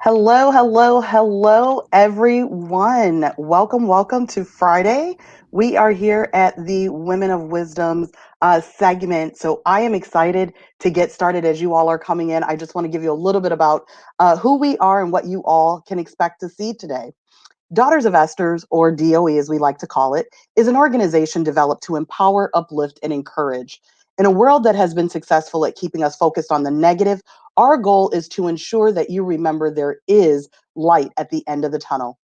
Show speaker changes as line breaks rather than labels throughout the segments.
Hello, hello, hello, everyone. Welcome to Friday. We are here at the Women of Wisdom's segment. So I am excited to get started as you all are coming in. I just want to give you a little bit about who we are and what you all can expect to see today. Daughters of Esther's, or D.O.E. as we like to call it, is an organization developed to empower, uplift, and encourage. In a world that has been successful at keeping us focused on the negative, our goal is to ensure that you remember there is light at the end of the tunnel.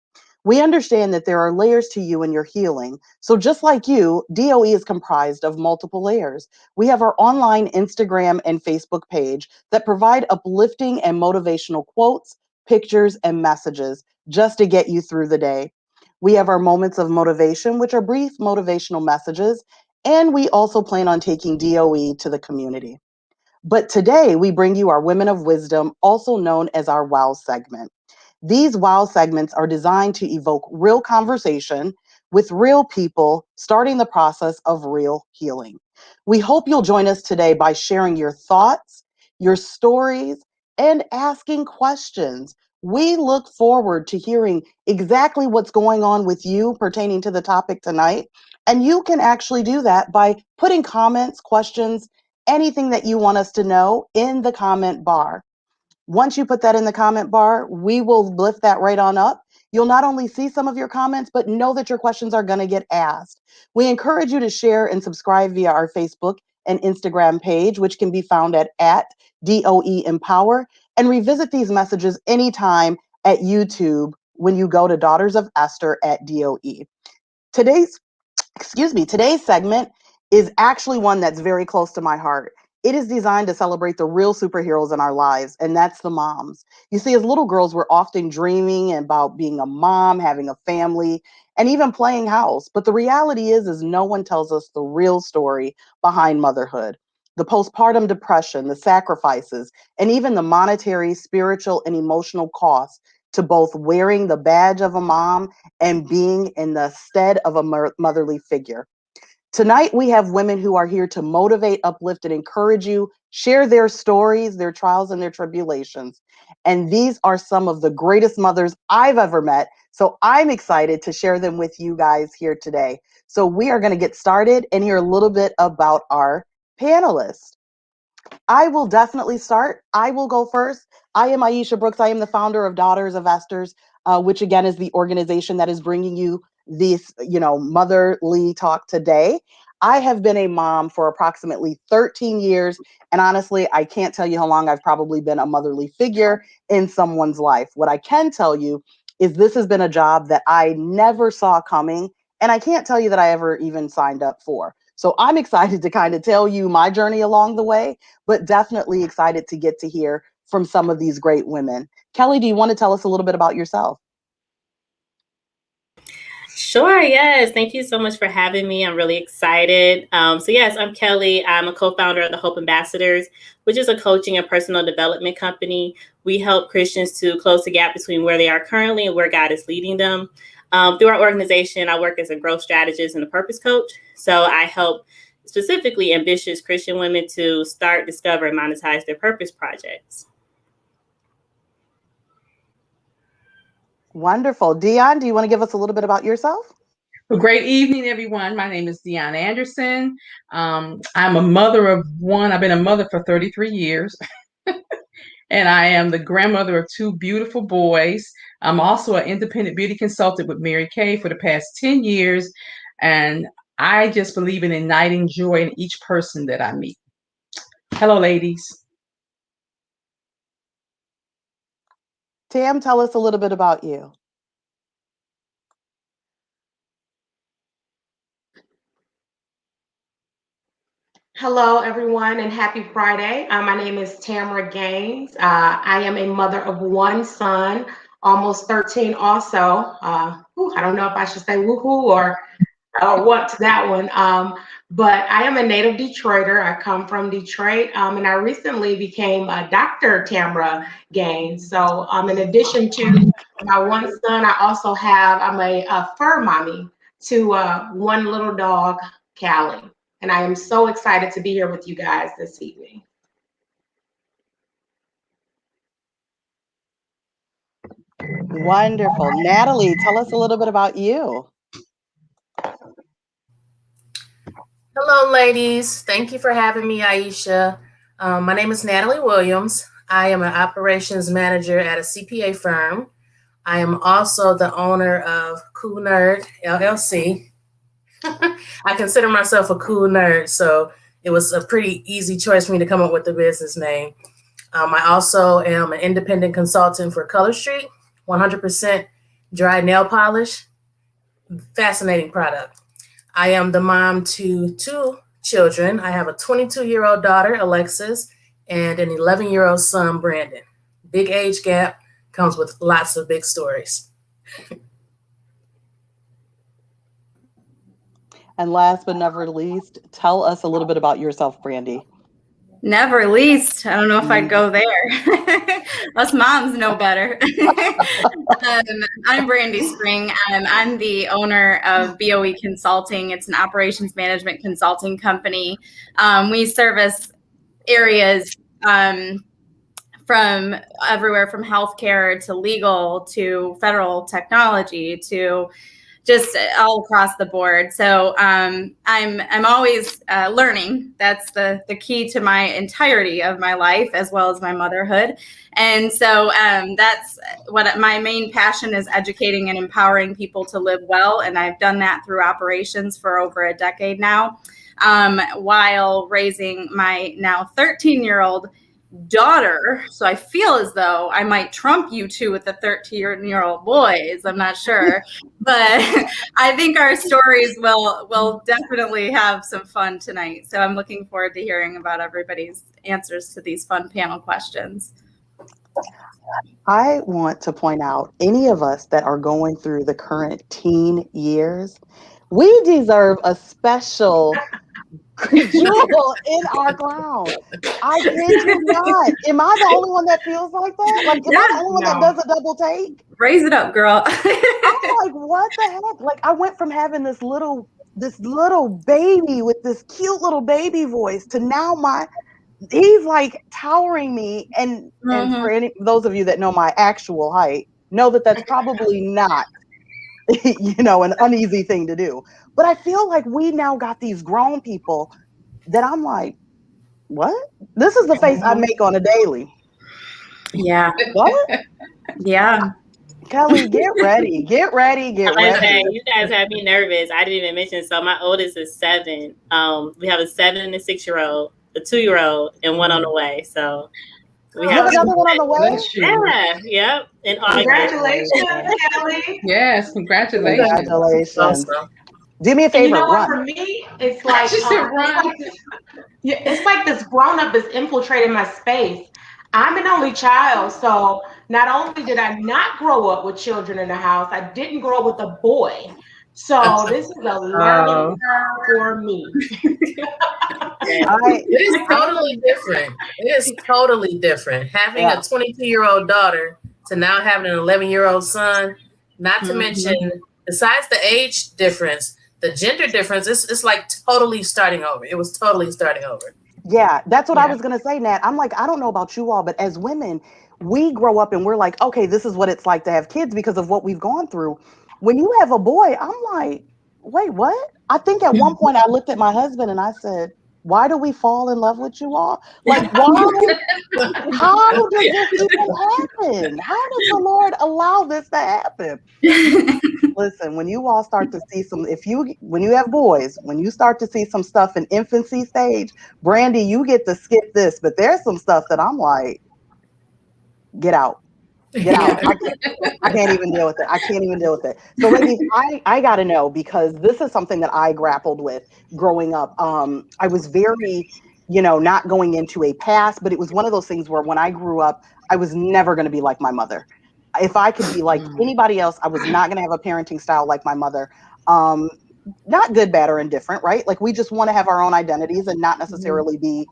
We understand that there are layers to you and your healing. So, just like you, DOE is comprised of multiple layers. We have our online Instagram and Facebook page that provide uplifting and motivational quotes, pictures, and messages just to get you through the day. We have our moments of motivation, which are brief motivational messages. And we also plan on taking DOE to the community. But today we bring you our Women of Wisdom, also known as our WOW segment. These WOW segments are designed to evoke real conversation with real people, starting the process of real healing. We hope you'll join us today by sharing your thoughts, your stories, and asking questions. We look forward to hearing exactly what's going on with you pertaining to the topic tonight. And you can actually do that by putting comments, questions, anything that you want us to know in the comment bar. Once you put that in the comment bar, we will lift that right on up. You'll not only see some of your comments, but know that your questions are going to get asked. We encourage you to share and subscribe via our Facebook and Instagram page, which can be found at DOE Empower, and revisit these messages anytime at YouTube when you go to Daughters of Esther at DOE. Today's today's segment is actually one that's very close to my heart. It is designed to celebrate the real superheroes in our lives, and that's the moms. You see, as little girls, we're often dreaming about being a mom, having a family, and even playing house. But the reality is no one tells us the real story behind motherhood. The postpartum depression, the sacrifices, and even the monetary, spiritual, and emotional costs to both wearing the badge of a mom and being in the stead of a motherly figure. Tonight, we have women who are here to motivate, uplift, and encourage you, share their stories, their trials, and their tribulations. And these are some of the greatest mothers I've ever met. So I'm excited to share them with you guys here today. So we are going to get started and hear a little bit about our panelists. I will definitely start. I will go first. I am Aisha Brooks. I am the founder of Daughters of Esther's, which again is the organization that is bringing you this, motherly talk today. I have been a mom for approximately 13 years. And honestly, I can't tell you how long I've probably been a motherly figure in someone's life. What I can tell you is this has been a job that I never saw coming. And I can't tell you that I ever even signed up for. So I'm excited to kind of tell you my journey along the way, but definitely excited to get to hear from some of these great women. Kelly, do you want to tell us a little bit about yourself?
Sure, yes. Thank you so much for having me. I'm really excited. Yes, I'm Kelly. I'm a co founder of the Hope Ambassadors, which is a coaching and personal development company. We help Christians to close the gap between where they are currently and where God is leading them. Through our organization, I work as a growth strategist and a purpose coach. So I help specifically ambitious Christian women to start, discover, and monetize their purpose projects.
Wonderful. Dion, do you want to give us a little bit about yourself?
Well, great evening, everyone. My name is Deanna Anderson. I'm a mother of one. I've been a mother for 33 years, and I am the grandmother of two beautiful boys. I'm also an independent beauty consultant with Mary Kay for the past 10 years, and I just believe in igniting joy in each person that I meet. Hello, ladies.
Tam, tell us a little bit about you.
Hello, everyone, and happy Friday. My name is Tamara Gaines. I am a mother of one son, almost 13 also. I don't know if I should say woohoo or what to that one. But I am a native Detroiter. I come from Detroit, and I recently became a Dr. Tamara Gaines. So in addition to my one son, I'm a fur mommy to one little dog, Callie. And I am so excited to be here with you guys this evening.
Wonderful. Natalie, tell us a little bit about you.
Hello, ladies. Thank you for having me, Aisha. My name is Natalie Williams. I am an operations manager at a CPA firm. I am also the owner of Cool Nerd LLC. I consider myself a cool nerd, so it was a pretty easy choice for me to come up with the business name. I also am an independent consultant for Color Street, 100% dry nail polish. Fascinating product. I am the mom to two children. I have a 22-year-old daughter, Alexis, and an 11-year-old son, Brandon. Big age gap comes with lots of big stories.
And last but never least, tell us a little bit about yourself, Brandy.
Never least. I don't know if I'd go there. Us moms know better. I'm Brandy Spring. I'm the owner of D.O.E Consulting. It's an operations management consulting company. We service areas from everywhere from healthcare to legal to federal technology to just all across the board. So I'm always learning. That's the key to my entirety of my life, as well as my motherhood. And so that's what my main passion is: educating and empowering people to live well. And I've done that through operations for over a decade now, while raising my now 13-year-old daughter. So I feel as though I might trump you two with the 13-year-old boys. I'm not sure, but I think our stories will definitely have some fun tonight. So I'm looking forward to hearing about everybody's answers to these fun panel questions.
I want to point out, any of us that are going through the current teen years, we deserve a special jewel in our crown. I kid you not. Am I the only one that feels like that? Like, am I the only one that does a double take?
Raise it up, girl.
I'm like, what the heck? Like, I went from having this little baby with this cute little baby voice to now he's like towering me. And for those of you that know my actual height, know that that's probably not an uneasy thing to do. But I feel like we now got these grown people that I'm like, what? This is the face I make on a daily.
Yeah.
What?
Yeah.
Kelly, get ready. Get ready.
You guys have me nervous. I didn't even mention. So my oldest is 7. We have a 7 and a 6-year-old, a 2-year-old, and one on the way. So we have
another one on the way.
Yeah. Yep. And
Congratulations, Kelly.
Yes, congratulations.
Congratulations. Do me a favor.
You know what?
Run.
For me, it's like it's like this grown up is infiltrating my space. I'm an only child, so not only did I not grow up with children in the house, I didn't grow up with a boy. So this is a learning curve for me.
It is totally different. It is totally different. Having a 22-year-old daughter to now having an 11-year-old son, not to mention, besides the age difference, the gender difference, it's like totally starting over. It was totally starting over.
Yeah, that's what I was going to say, Nat. I'm like, I don't know about you all, but as women, we grow up and we're like, okay, this is what it's like to have kids because of what we've gone through. When you have a boy, I'm like, wait, what? I think at one point I looked at my husband and I said, why do we fall in love with you all? Like, why? How does this even happen? How does the Lord allow this to happen? Listen, when you all start to see when you have boys, when you start to see some stuff in infancy stage, Brandy, you get to skip this, but there's some stuff that I'm like, get out. Get out. I can't even deal with it. So ladies, I got to know, because this is something that I grappled with growing up. I was very, not going into a past, but it was one of those things where when I grew up, I was never going to be like my mother. If I could be like anybody else, I was not going to have a parenting style like my mother. Not good, bad, or indifferent, right? Like, we just want to have our own identities and not necessarily be,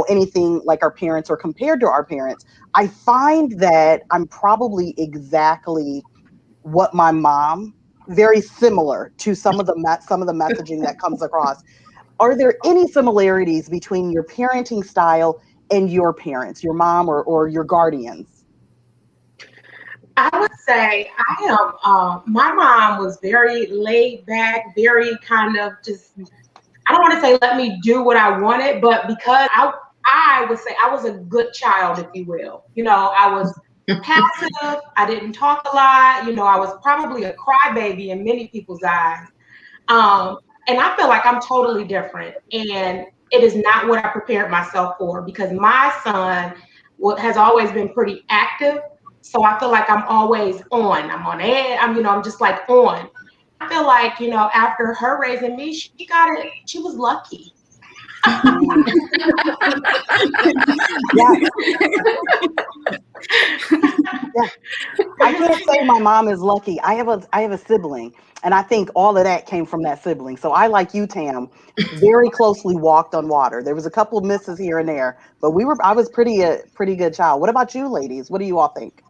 anything like our parents or compared to our parents. I find that I'm probably exactly what my mom, very similar to some of the messaging that comes across. Are there any similarities between your parenting style and your parents, your mom or your guardians?
I would say I am. My mom was very laid back, very kind of just. I don't want to say let me do what I wanted, but because I would say I was a good child, if you will. I was passive. I didn't talk a lot. I was probably a crybaby in many people's eyes. Um, and I feel like I'm totally different. And it is not what I prepared myself for because my son has always been pretty active. So I feel like I'm always on. I'm on edge. I'm just like on. I feel like, after her raising me, she got it. She was lucky.
Mm. Yeah. Yeah. I can't say my mom is lucky. I have a sibling, and I think all of that came from that sibling. So I, like you, Tam, very closely walked on water. There was a couple of misses here and there, but I was pretty good child. What about you, ladies? What do you all think?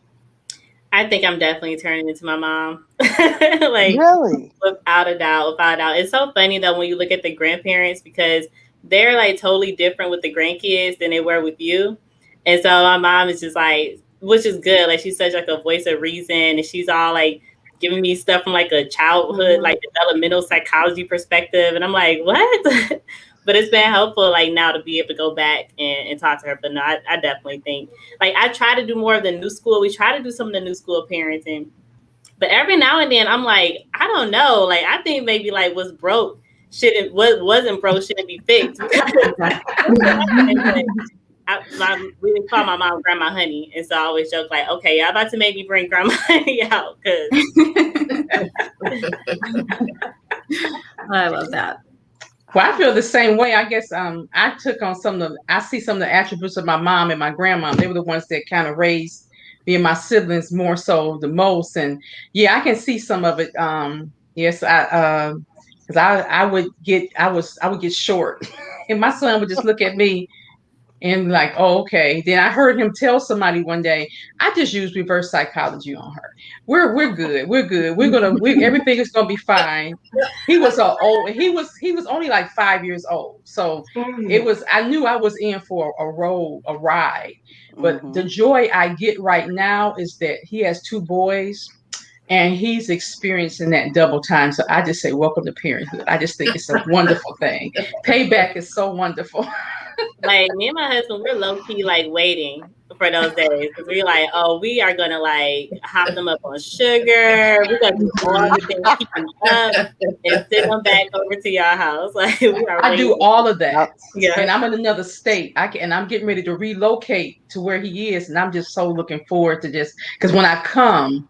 I think I'm definitely turning into my mom. Like,
Really?
without a doubt, without a doubt. It's so funny though when you look at the grandparents because they're like totally different with the grandkids than they were with you. And so my mom is just like, which is good. Like she's such like a voice of reason, and she's all like giving me stuff from like a childhood, like developmental psychology perspective, and I'm like, what? But it's been helpful like now to be able to go back and talk to her. But no, I definitely think like I try to do more of the new school. We try to do some of the new school parenting, but every now and then I'm like, I don't know. Like I think maybe like what wasn't broke shouldn't be fixed. We call my mom Grandma Honey, and so I always joke like, okay, y'all about to make me bring Grandma Honey out because
I love that.
Well, I feel the same way. I guess I took on I see some of the attributes of my mom and my grandma. They were the ones that kind of raised me and my siblings more so the most. And yeah, I can see some of it. Yes, because I would get short, and my son would just look at me and like, oh, okay. Then I heard him tell somebody one day, I just used reverse psychology on her. We're good. We're good. Everything is gonna be fine. He was only like 5 years old. So I knew I was in for a ride. But the joy I get right now is that he has two boys and he's experiencing that double time. So I just say, welcome to parenthood. I just think it's a wonderful thing. Payback is so wonderful.
like me and my husband, we're low key like waiting for those days because we're like, oh, we are gonna like hop them up on sugar. We're gonna do all the things, keep them up, and send them back over to your house. Like we are.
I do all of that.
Yeah,
and I'm in another state. And I'm getting ready to relocate to where he is, and I'm just so looking forward to just because when I come,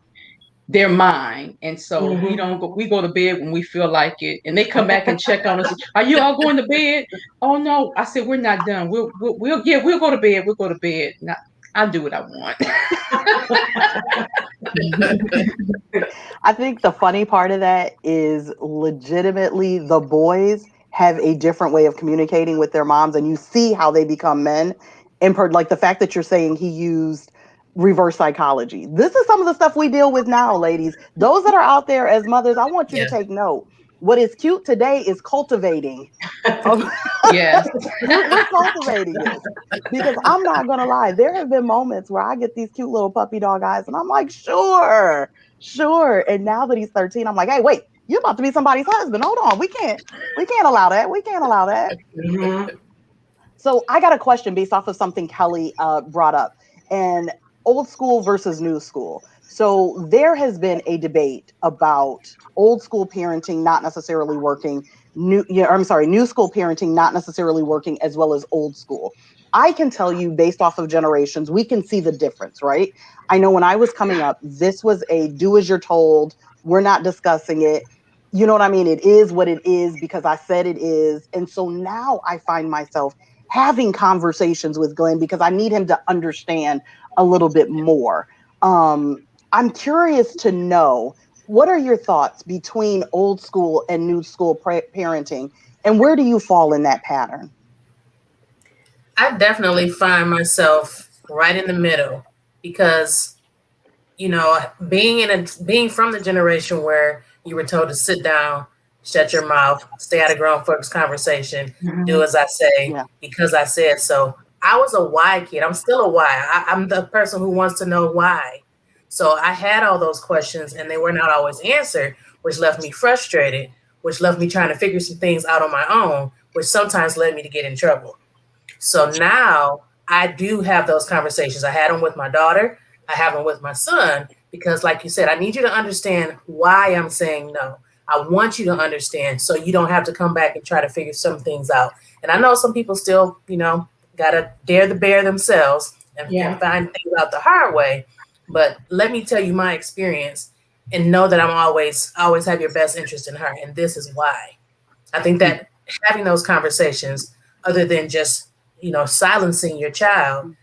they're mine, and so we don't go. We go to bed when we feel like it, and they come back and check on us. Are you all going to bed? Oh no! I said we're not done. We'll go to bed. We'll go to bed. Now, I'll do what I want.
I think the funny part of that is legitimately the boys have a different way of communicating with their moms, and you see how they become men. Like the fact that you're saying he used reverse psychology. This is some of the stuff we deal with now, ladies. Those that are out there as mothers, I want you to take note. What is cute today is cultivating.
Yes.
We're cultivating this because I'm not gonna lie. There have been moments where I get these cute little puppy dog eyes, and I'm like, sure. And now that he's 13, I'm like, hey, wait, you're about to be somebody's husband. Hold on, we can't allow that. We can't allow that. So I got a question based off of something Kelly brought up, and old school versus new school. So there has been a debate about old school parenting not necessarily working, new school parenting not necessarily working as well as old school. I can tell you based off of generations, we can see the difference, right? I know when I was coming up, this was a do as you're told. We're not discussing it. You know what I mean? It is what it is because I said it is. And so now I find myself having conversations with Glenn because I need him to understand a little bit more. I'm curious to know, what are your thoughts between old school and new school parenting, and where do you fall in that pattern?
I definitely find myself right in the middle because, being from the generation where you were told to sit down, shut your mouth, stay out of grown folks' conversation, do as I say, because I said so. I was a why kid. I'm still a why. I'm the person who wants to know why. So I had all those questions and they were not always answered, which left me frustrated, which left me trying to figure some things out on my own, which sometimes led me to get in trouble. So now I do have those conversations. I had them with my daughter. I have them with my son, because like you said, I need you to understand why I'm saying no. I want you to understand so you don't have to come back and try to figure some things out. And I know some people still, got to dare the bear themselves and find things out the hard way. But let me tell you my experience and know that I'm always have your best interest in heart. And this is why. I think that having those conversations, other than just, silencing your child,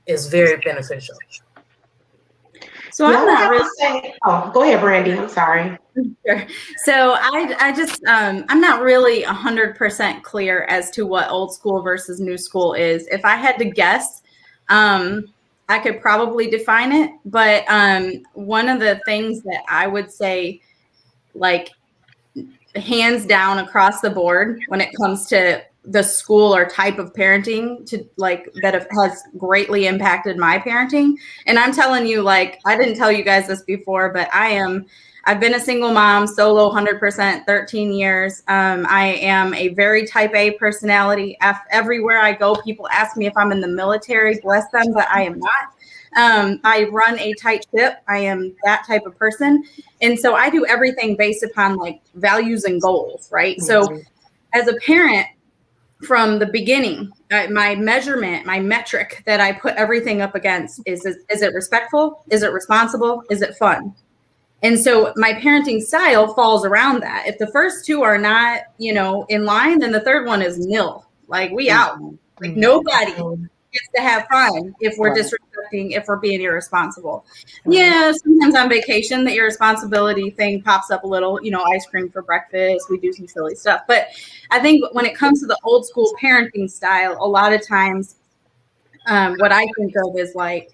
is very beneficial.
So I'm not really
saying, oh, go ahead, Brandy. I'm sorry.
Sure. So I just I'm not really 100% clear as to what old school versus new school is. If I had to guess, I could probably define it. But one of the things that I would say, like, hands down across the board when it comes to the school or type of parenting that has greatly impacted my parenting. And I'm telling you, like, I didn't tell you guys this before, but I've been a single mom, solo 100%, 13 years. I am a very type A personality. Everywhere I go, people ask me if I'm in the military, bless them, but I am not. I run a tight ship. I am that type of person. And so I do everything based upon like values and goals, right? So as a parent, from the beginning, my metric that I put everything up against is it respectful? Is it responsible? Is it fun? And so my parenting style falls around that. If the first two are not, in line, then the third one is nil. Like, we out. Like, nobody gets to have fun if we're disrespecting, if we're being irresponsible. Yeah, sometimes on vacation, the irresponsibility thing pops up a little, ice cream for breakfast. We do some silly stuff. But I think when it comes to the old school parenting style, a lot of times what I think of is like,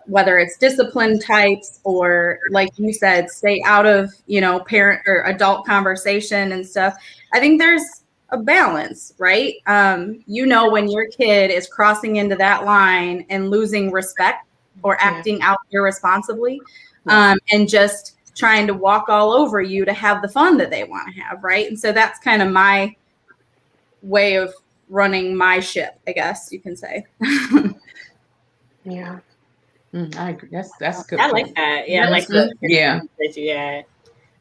whether it's discipline types or, like you said, stay out of, parent or adult conversation and stuff. I think there's a balance, right? When your kid is crossing into that line and losing respect or acting out irresponsibly, and just trying to walk all over you to have the fun that they want to have, right? And so that's kind of my way of running my ship, I guess you can say.
Yeah.
I agree. That's good.
I like that. Yeah, I like that.
Yeah.
That you had.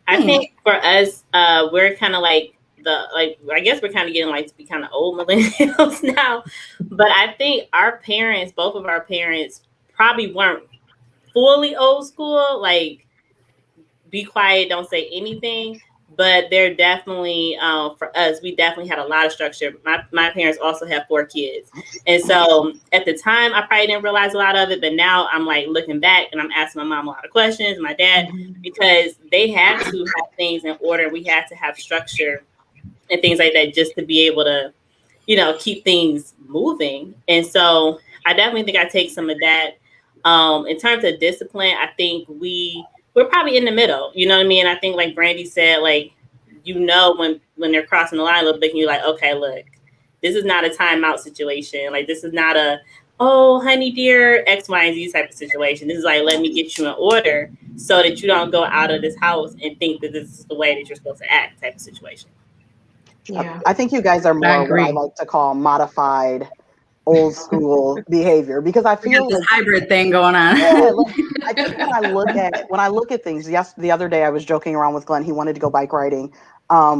I think for us, we're kind of like I guess we're kind of getting like to be kind of old millennials now. But I think both of our parents probably weren't fully old school, like be quiet, don't say anything. But they're definitely, for us, we definitely had a lot of structure. My parents also have 4 kids. And so at the time, I probably didn't realize a lot of it. But now I'm like looking back and I'm asking my mom a lot of questions, my dad, because they had to have things in order. We had to have structure and things like that just to be able to, keep things moving. And so I definitely think I take some of that. In terms of discipline, I think we're probably in the middle. You know what I mean? I think like Brandy said, like, when they're crossing the line a little bit, and you're like, okay, look, this is not a timeout situation. Like, this is not a, oh, honey, dear, X, Y, and Z type of situation. This is like, let me get you in order so that you don't go out of this house and think that this is the way that you're supposed to act type of situation.
Yeah. I think you guys are more what I like to call modified old school behavior, because I feel
this hybrid thing going on.
Yeah, I think when I look at things, the other day I was joking around with Glenn. He wanted to go bike riding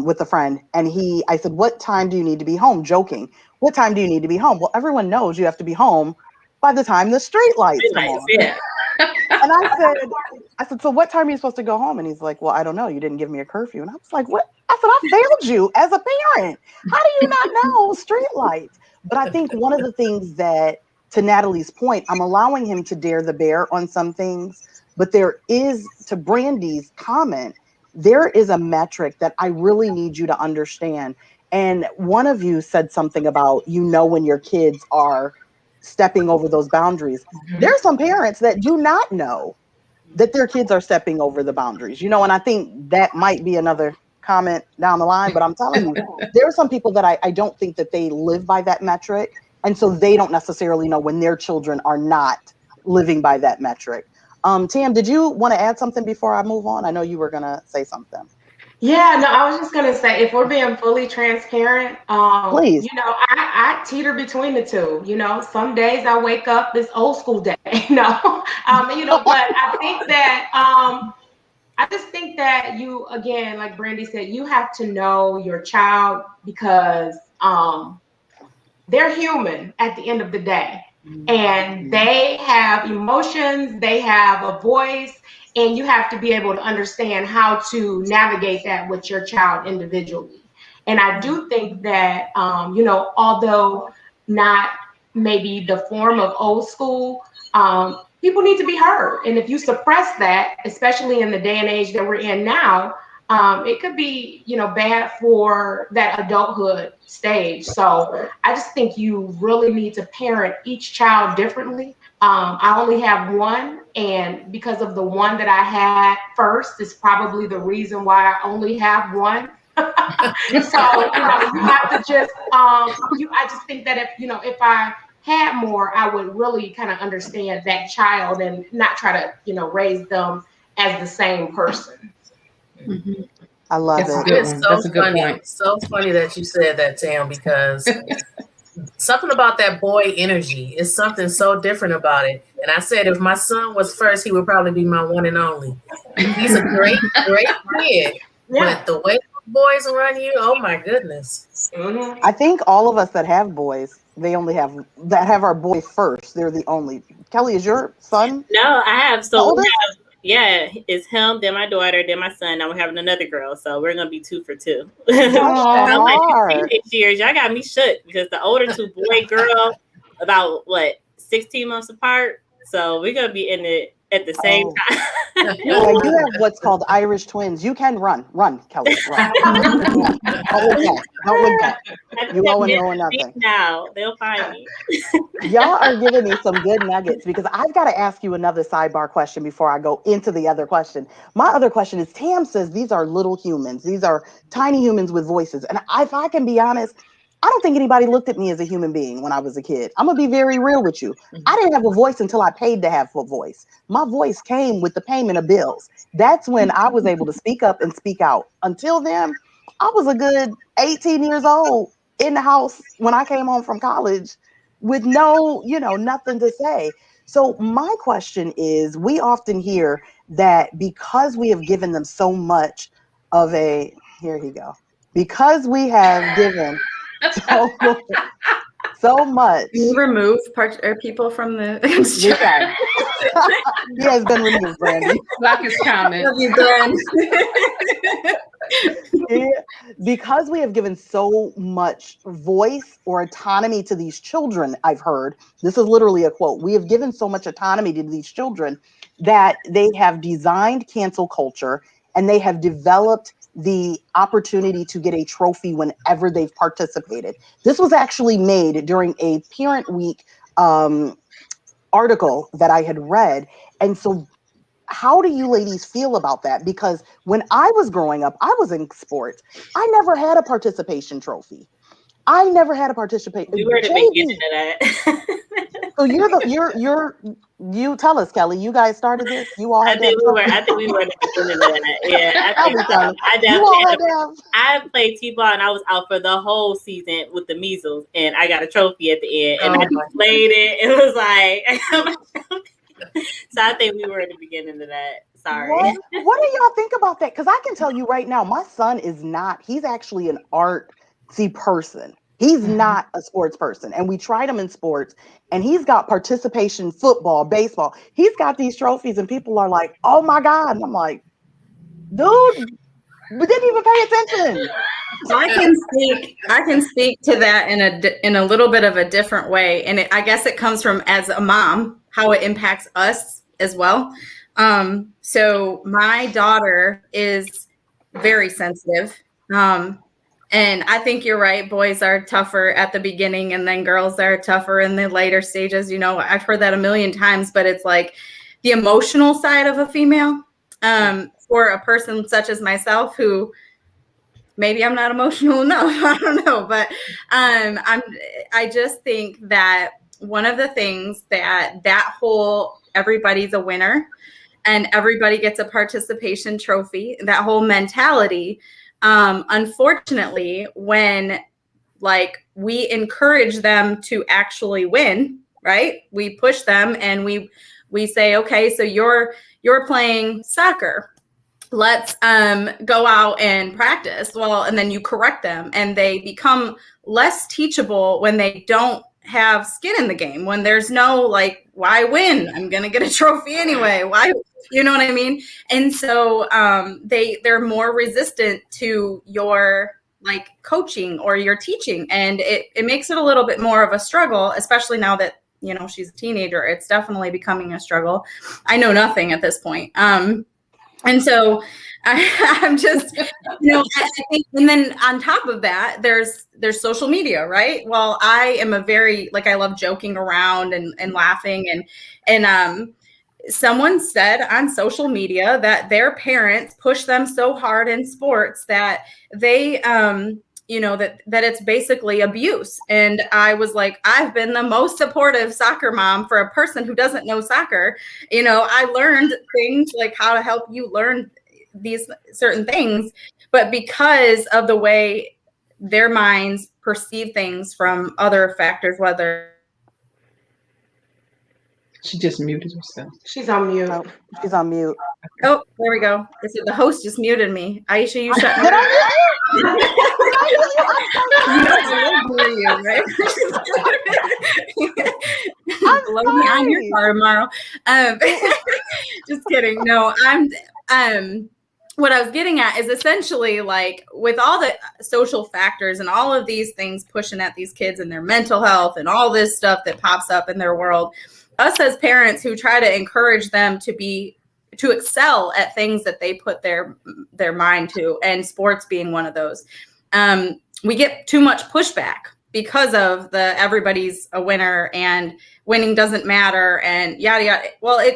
with a friend, and I said, "What time do you need to be home?" Joking. What time do you need to be home? Well, everyone knows you have to be home by the time the street lights come on.
Yeah.
And I said, so what time are you supposed to go home? And he's like, well, I don't know. You didn't give me a curfew. And I was like, what? I said, I failed you as a parent. How do you not know street lights? But I think one of the things that, to Natalie's point, I'm allowing him to dare the bear on some things, but there is, to Brandy's comment, there is a metric that I really need you to understand. And one of you said something about, when your kids are stepping over those boundaries. There are some parents that do not know that their kids are stepping over the boundaries, and I think that might be another comment down the line, but I'm telling you, there are some people that I don't think that they live by that metric. And so they don't necessarily know when their children are not living by that metric. Tam, did you want to add something before I move on? I know you were going to say something.
Yeah, no, I was just gonna say, if we're being fully transparent,
Please.
I teeter between the two. Some days I wake up this old school day, but I just think that you, again, like Brandy said, you have to know your child because they're human at the end of the day. And they have emotions, they have a voice, and you have to be able to understand how to navigate that with your child individually. And I do think that, although not maybe the form of old school, people need to be heard. And if you suppress that, especially in the day and age that we're in now, it could be, bad for that adulthood stage. So I just think you really need to parent each child differently. I only have one, and because of the one that I had first is probably the reason why I only have one. So you have to just I just think that if I had more, I would really kind of understand that child and not try to raise them as the same person.
Mm-hmm.
I love it.
It's so
That's a good
funny.
point.
So funny that you said that, Tam, because something about that boy energy is something so different about it. And I said, if my son was first, he would probably be my one and only. He's a great, great kid.
Yeah.
But the way boys run you, oh my goodness.
Mm-hmm.
I think all of us that have boys, that have our boy first. They're the only. Kelly, is your son?
No, I have.
The
So we
oldest?
have, yeah, it's him, then my daughter, then my son. Now we're having another girl. So we're going to be 2 for 2. I'm like,
Hard.
teenage years, y'all got me shook because the older two, boy, girl, about 16 months apart. So we're going to be in it at the same time.
Yeah, you have what's called Irish twins. You can run, Kelly, run. Don't look back. You won't know nothing.
Now they'll find me.
Y'all are giving me some good nuggets because I've got to ask you another sidebar question before I go into the other question. My other question is, Tam says these are little humans. These are tiny humans with voices. And if I can be honest, I don't think anybody looked at me as a human being when I was a kid. I'm going to be very real with you. I didn't have a voice until I paid to have a voice. My voice came with the payment of bills. That's when I was able to speak up and speak out. Until then, I was a good 18 years old in the house when I came home from college with nothing to say. So my question is, we often hear that because we have given them so much of here he go, because we have given so much.
Can you remove people from the
We can. He has been removed, Brandy.
Like his comment.
Love you, Glenn.
Because we have given so much voice or autonomy to these children, I've heard, this is literally a quote, we have given so much autonomy to these children that they have designed cancel culture and they have developed the opportunity to get a trophy whenever they've participated. This was actually made during a Parent Week article that I had read. And so how do you ladies feel about that? Because when I was growing up, I was in sports. I never had a participation trophy. I never had a participation.
We were at the beginning of that.
So you tell us, Kelly. You guys started this. You all had
I think we were at the beginning of that. Yeah, I played t-ball and I was out for the whole season with the measles, and I got a trophy at the end, and I played it. It was like. So I think we were at the beginning of that. Sorry.
What do y'all think about that? Because I can tell you right now, my son is not. He's actually an artsy person. He's not a sports person. And we tried him in sports, and he's got participation football, baseball. He's got these trophies, and people are like, "Oh my God!" And I'm like, "Dude, we didn't even pay attention."
I can speak to that in a little bit of a different way, and I guess it comes from, as a mom, how it impacts us as well. So my daughter is very sensitive, and I think you're right. Boys are tougher at the beginning, and then girls are tougher in the later stages. I've heard that a million times, but it's like the emotional side of a female. For a person such as myself, who maybe I'm not emotional enough. I don't know, but I just think that one of the things that whole everybody's a winner and everybody gets a participation trophy, that whole mentality. Unfortunately, when like we encourage them to actually win, right? We push them and we say, okay, so you're playing soccer. Let's go out and practice. Well, and then you correct them and they become less teachable when they don't have skin in the game, when there's no like, why win? I'm going to get a trophy anyway. Why? You know what I mean? And so they're more resistant to your like coaching or your teaching. And it makes it a little bit more of a struggle, especially now that, you know, she's a teenager. It's definitely becoming a struggle. I know nothing at this point. And so I'm just, you know, I think, and then on top of that, there's social media, right? Well, I am a very, like, I love joking around and laughing and someone said on social media that their parents push them so hard in sports that they, you know, that it's basically abuse. And I was like, I've been the most supportive soccer mom for a person who doesn't know soccer. You know, I learned things like how to help you learn these certain things, but because of the way their minds perceive things from other factors, whether
She just muted herself.
She's on mute.
Oh, she's on mute.
oh, there we go. It said the host just muted me. Aisha, you shut me
Did
down. Blow me on your car tomorrow. Just kidding. No, what I was getting at is essentially like with all the social factors and all of these things pushing at these kids and their mental health and all this stuff that pops up in their world, us as parents who try to encourage them to excel at things that they put their mind to, and sports being one of those, we get too much pushback because of the everybody's a winner and winning doesn't matter and yada yada. Well,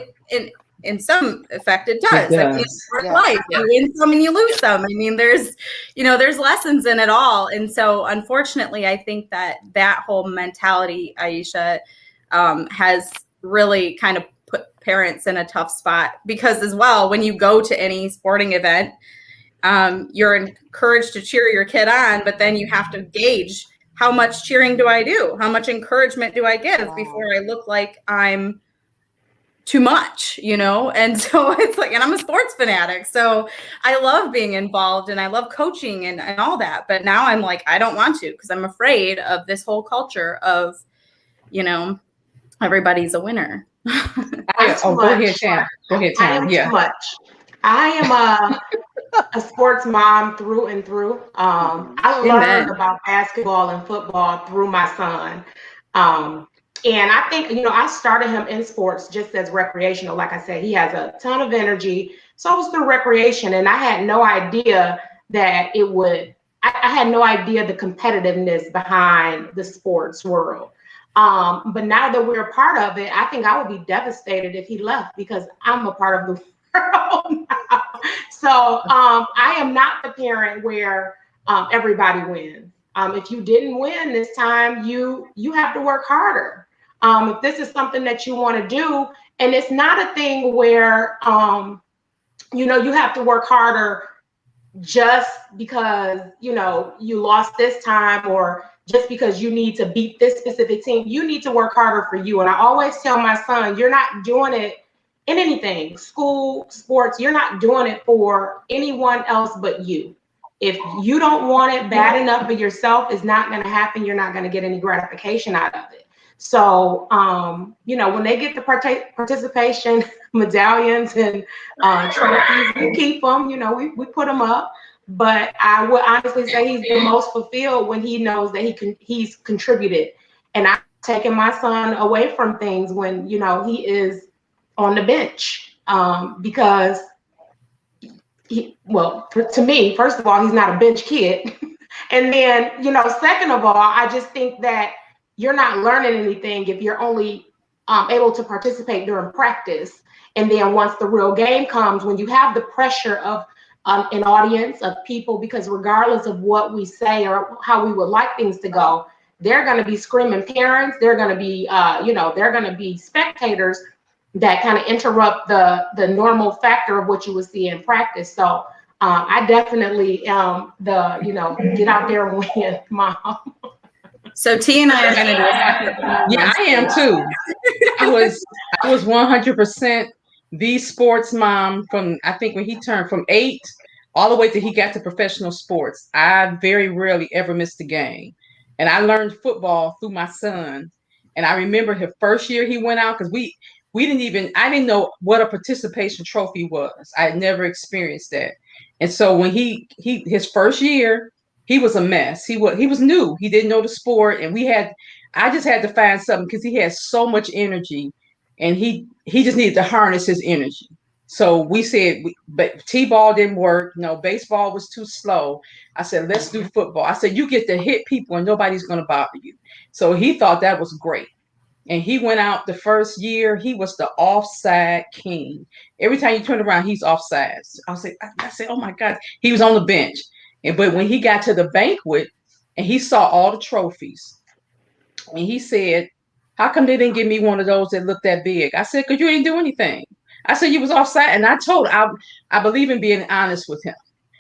in some effect it does. I mean, it's life. You win some and you lose some. I mean, there's lessons in it all. And so unfortunately, I think that whole mentality, Aisha, has really kind of put parents in a tough spot, because as well, when you go to any sporting event, you're encouraged to cheer your kid on, but then you have to gauge, how much cheering do I do? How much encouragement do I give before I look like I'm too much, you know? And so it's like, and I'm a sports fanatic, so I love being involved and I love coaching and all that. But now I'm like, I don't want to, because I'm afraid of this whole culture of, you know, everybody's a winner.
Go ahead, Tam.
I am too much. I am a sports mom through and through. I learned about basketball and football through my son. And I think, you know, I started him in sports just as recreational. Like I said, he has a ton of energy. So it was through recreation. And I had no idea that it would, I had no idea the competitiveness behind the sports world. But now that we're a part of it, I think I would be devastated if he left, because I'm a part of the world now. So I am not the parent where everybody wins. If you didn't win this time, you have to work harder. If this is something that you want to do, and it's not a thing where, you know, you have to work harder just because, you know, you lost this time, or just because you need to beat this specific team. You need to work harder for you. And I always tell my son, you're not doing it in anything, school, sports, you're not doing it for anyone else but you. If you don't want it bad enough for yourself, it's not going to happen. You're not going to get any gratification out of it. So, you know, when they get the participation medallions and trophies, we keep them, you know, we put them up. But I would honestly say he's the most fulfilled when he knows that he's contributed. And I've taken my son away from things when, you know, he is on the bench, because to me, first of all, he's not a bench kid. And then, you know, second of all, I just think that you're not learning anything if you're only able to participate during practice. And then once the real game comes, when you have the pressure of an audience of people, because regardless of what we say or how we would like things to go, they're going to be screaming parents. They're going to be, you know, they're going to be spectators. that kind of interrupt the normal factor of what you would see in practice. So I definitely am the, get out there and win mom.
So T and I are going to do a separate
Yeah, I am too. I was 100% the sports mom from, I think when he turned from 8 all the way till he got to professional sports. I very rarely ever missed a game. And I learned football through my son. And I remember his first year he went out because we didn't even, I didn't know what a participation trophy was. I had never experienced that. And so when he his first year, he was a mess. He was new. He didn't know the sport, and I just had to find something because he had so much energy, and he just needed to harness his energy. So we said, but t-ball didn't work. No, baseball was too slow. I said, let's do football. I said, you get to hit people and nobody's going to bother you. So he thought that was great. And he went out the first year. He was the offside king. Every time you turn around, he's offside. I said, oh my God. He was on the bench. But when he got to the banquet and he saw all the trophies, and he said, how come they didn't give me one of those that looked that big? I said, because you didn't do anything. I said, you was offside. And I believe in being honest with him.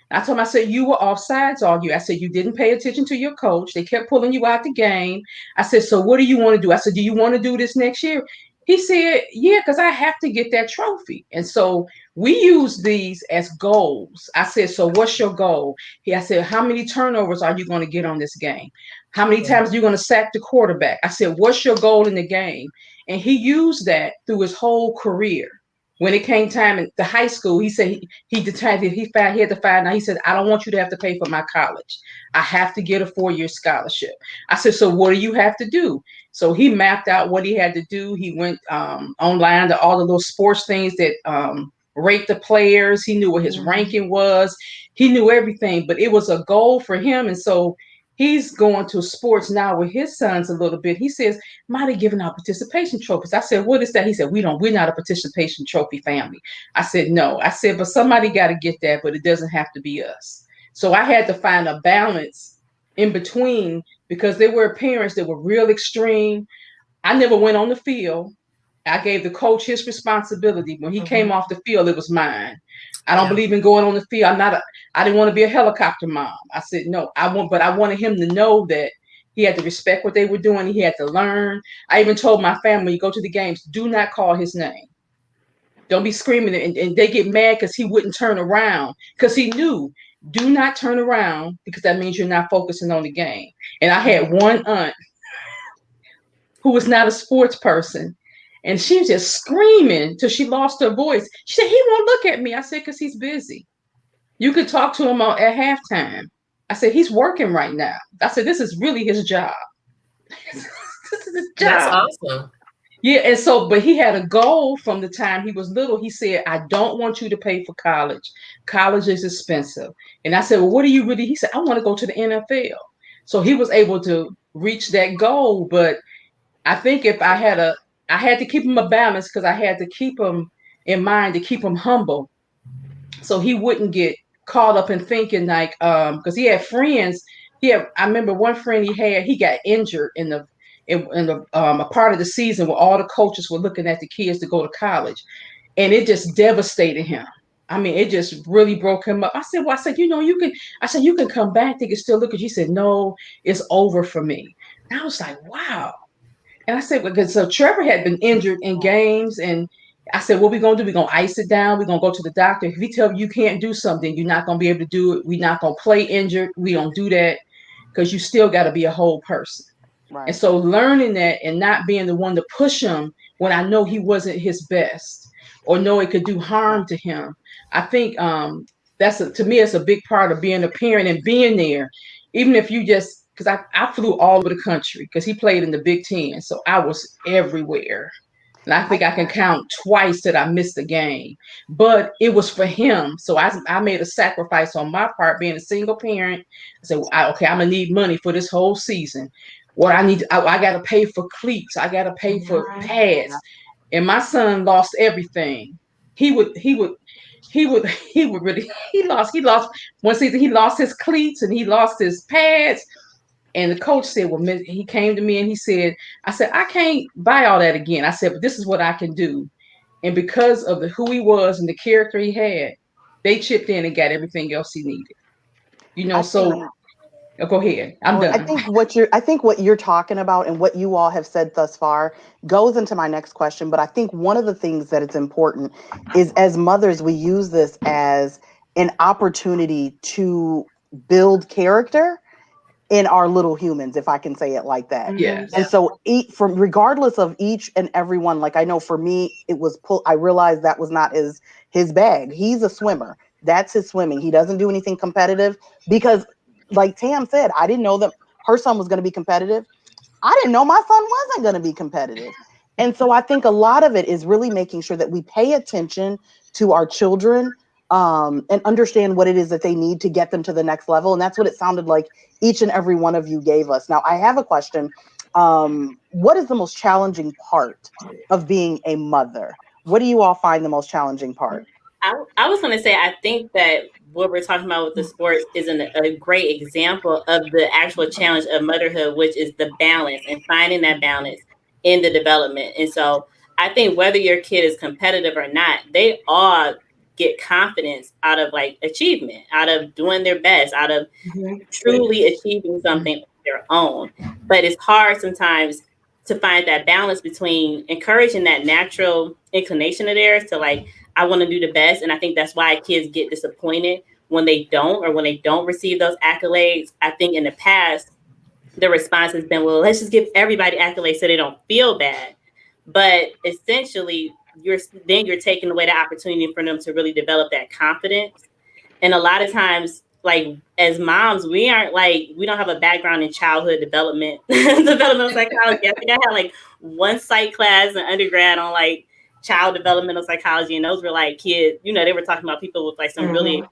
I told him, I said, you were offsides all year. I said, you didn't pay attention to your coach. They kept pulling you out the game. I said, so what do you want to do? I said, do you want to do this next year? He said, yeah, because I have to get that trophy. And so we use these as goals. I said, so what's your goal? I said, how many turnovers are you going to get on this game? How many times are you going to sack the quarterback? I said, what's your goal in the game? And he used that through his whole career. When it came time in the high school, he said he decided he had to find out. He said, I don't want you to have to pay for my college. I have to get a 4-year scholarship. I said, so what do you have to do? So he mapped out what he had to do. He went online to all the little sports things that rate the players. He knew what his ranking was. He knew everything, but it was a goal for him. And so he's going to sports now with his sons a little bit. He says, might have given out participation trophies. I said, what is that? He said, we're not a participation trophy family. I said, no. I said, but somebody got to get that, but it doesn't have to be us. So I had to find a balance in between because there were parents that were real extreme. I never went on the field. I gave the coach his responsibility. When he came off the field, it was mine. I don't believe in going on the field. I didn't want to be a helicopter mom. I said, no, but I wanted him to know that he had to respect what they were doing. He had to learn. I even told my family, go to the games, do not call his name. Don't be screaming. And they get mad because he wouldn't turn around because he knew, do not turn around because that means you're not focusing on the game. And I had one aunt who was not a sports person. And she was just screaming till she lost her voice. She said, he won't look at me. I said, because he's busy. You could talk to him at halftime. I said, he's working right now. I said, this is really his job. This is his job.
That's awesome.
Yeah, and so, but he had a goal from the time he was little. He said, I don't want you to pay for college. College is expensive. And I said, well, what do you really? He said, I want to go to the NFL. So he was able to reach that goal. But I think if I had to keep him a balance because I had to keep him in mind to keep him humble. So he wouldn't get caught up in thinking like, because he had friends. I remember one friend he got injured in a part of the season where all the coaches were looking at the kids to go to college, and it just devastated him. I mean, it just really broke him up. I said, you can come back. They can still look at you. He said, no, it's over for me. And I was like, wow. And I said, because so Trevor had been injured in games, and I said, what we gonna do? We're gonna ice it down. We're gonna go to the doctor. If he tell you can't do something, you're not gonna be able to do it. We're not gonna play injured. We don't do that because you still got to be a whole person. Right. And so learning that and not being the one to push him when I know he wasn't his best or know it could do harm to him. I think to me, it's a big part of being a parent and being there, even if you just, because I flew all over the country because he played in the Big Ten. So I was everywhere. And I think I can count twice that I missed a game, but it was for him. So I made a sacrifice on my part, being a single parent. I said, okay, I'm gonna need money for this whole season. What I got to pay for cleats. I got to pay for pads. And my son lost everything. He lost one season. He lost his cleats and he lost his pads. And the coach said, well, he came to me and he said, I said, I can't buy all that again. I said, but this is what I can do. And because of who he was and the character he had, they chipped in and got everything else he needed. You know,
I
so
think
go ahead. I'm
I
done.
think what you're talking about and what you all have said thus far goes into my next question. But I think one of the things that it's important is as mothers, we use this as an opportunity to build character in our little humans, if I can say it like that.
Yes.
And so from regardless of each and every one, like I know for me, it was I realized that was not his bag. He's a swimmer. That's his swimming. He doesn't do anything competitive because like Tam said, I didn't know that her son was going to be competitive. I didn't know my son wasn't going to be competitive. And so I think a lot of it is really making sure that we pay attention to our children, and understand what it is that they need to get them to the next level. And that's what it sounded like each and every one of you gave us. Now, I have a question. What is the most challenging part of being a mother? What do you all find the most challenging part?
I was going to say, I think that what we're talking about with the sports is a great example of the actual challenge of motherhood, which is the balance and finding that balance in the development. And so I think whether your kid is competitive or not, they all get confidence out of like achievement, out of doing their best, out of truly achieving something on their own. But it's hard sometimes to find that balance between encouraging that natural inclination of theirs to like, I want to do the best. And I think that's why kids get disappointed when they don't, or when they don't receive those accolades. I think in the past, the response has been, well, let's just give everybody accolades so they don't feel bad. But essentially, you're taking away the opportunity for them to really develop that confidence. And a lot of times, like as moms, we don't have a background in childhood development, developmental psychology. I think I had like one psych class in undergrad on like child developmental psychology, and those were like kids, they were talking about people with like some really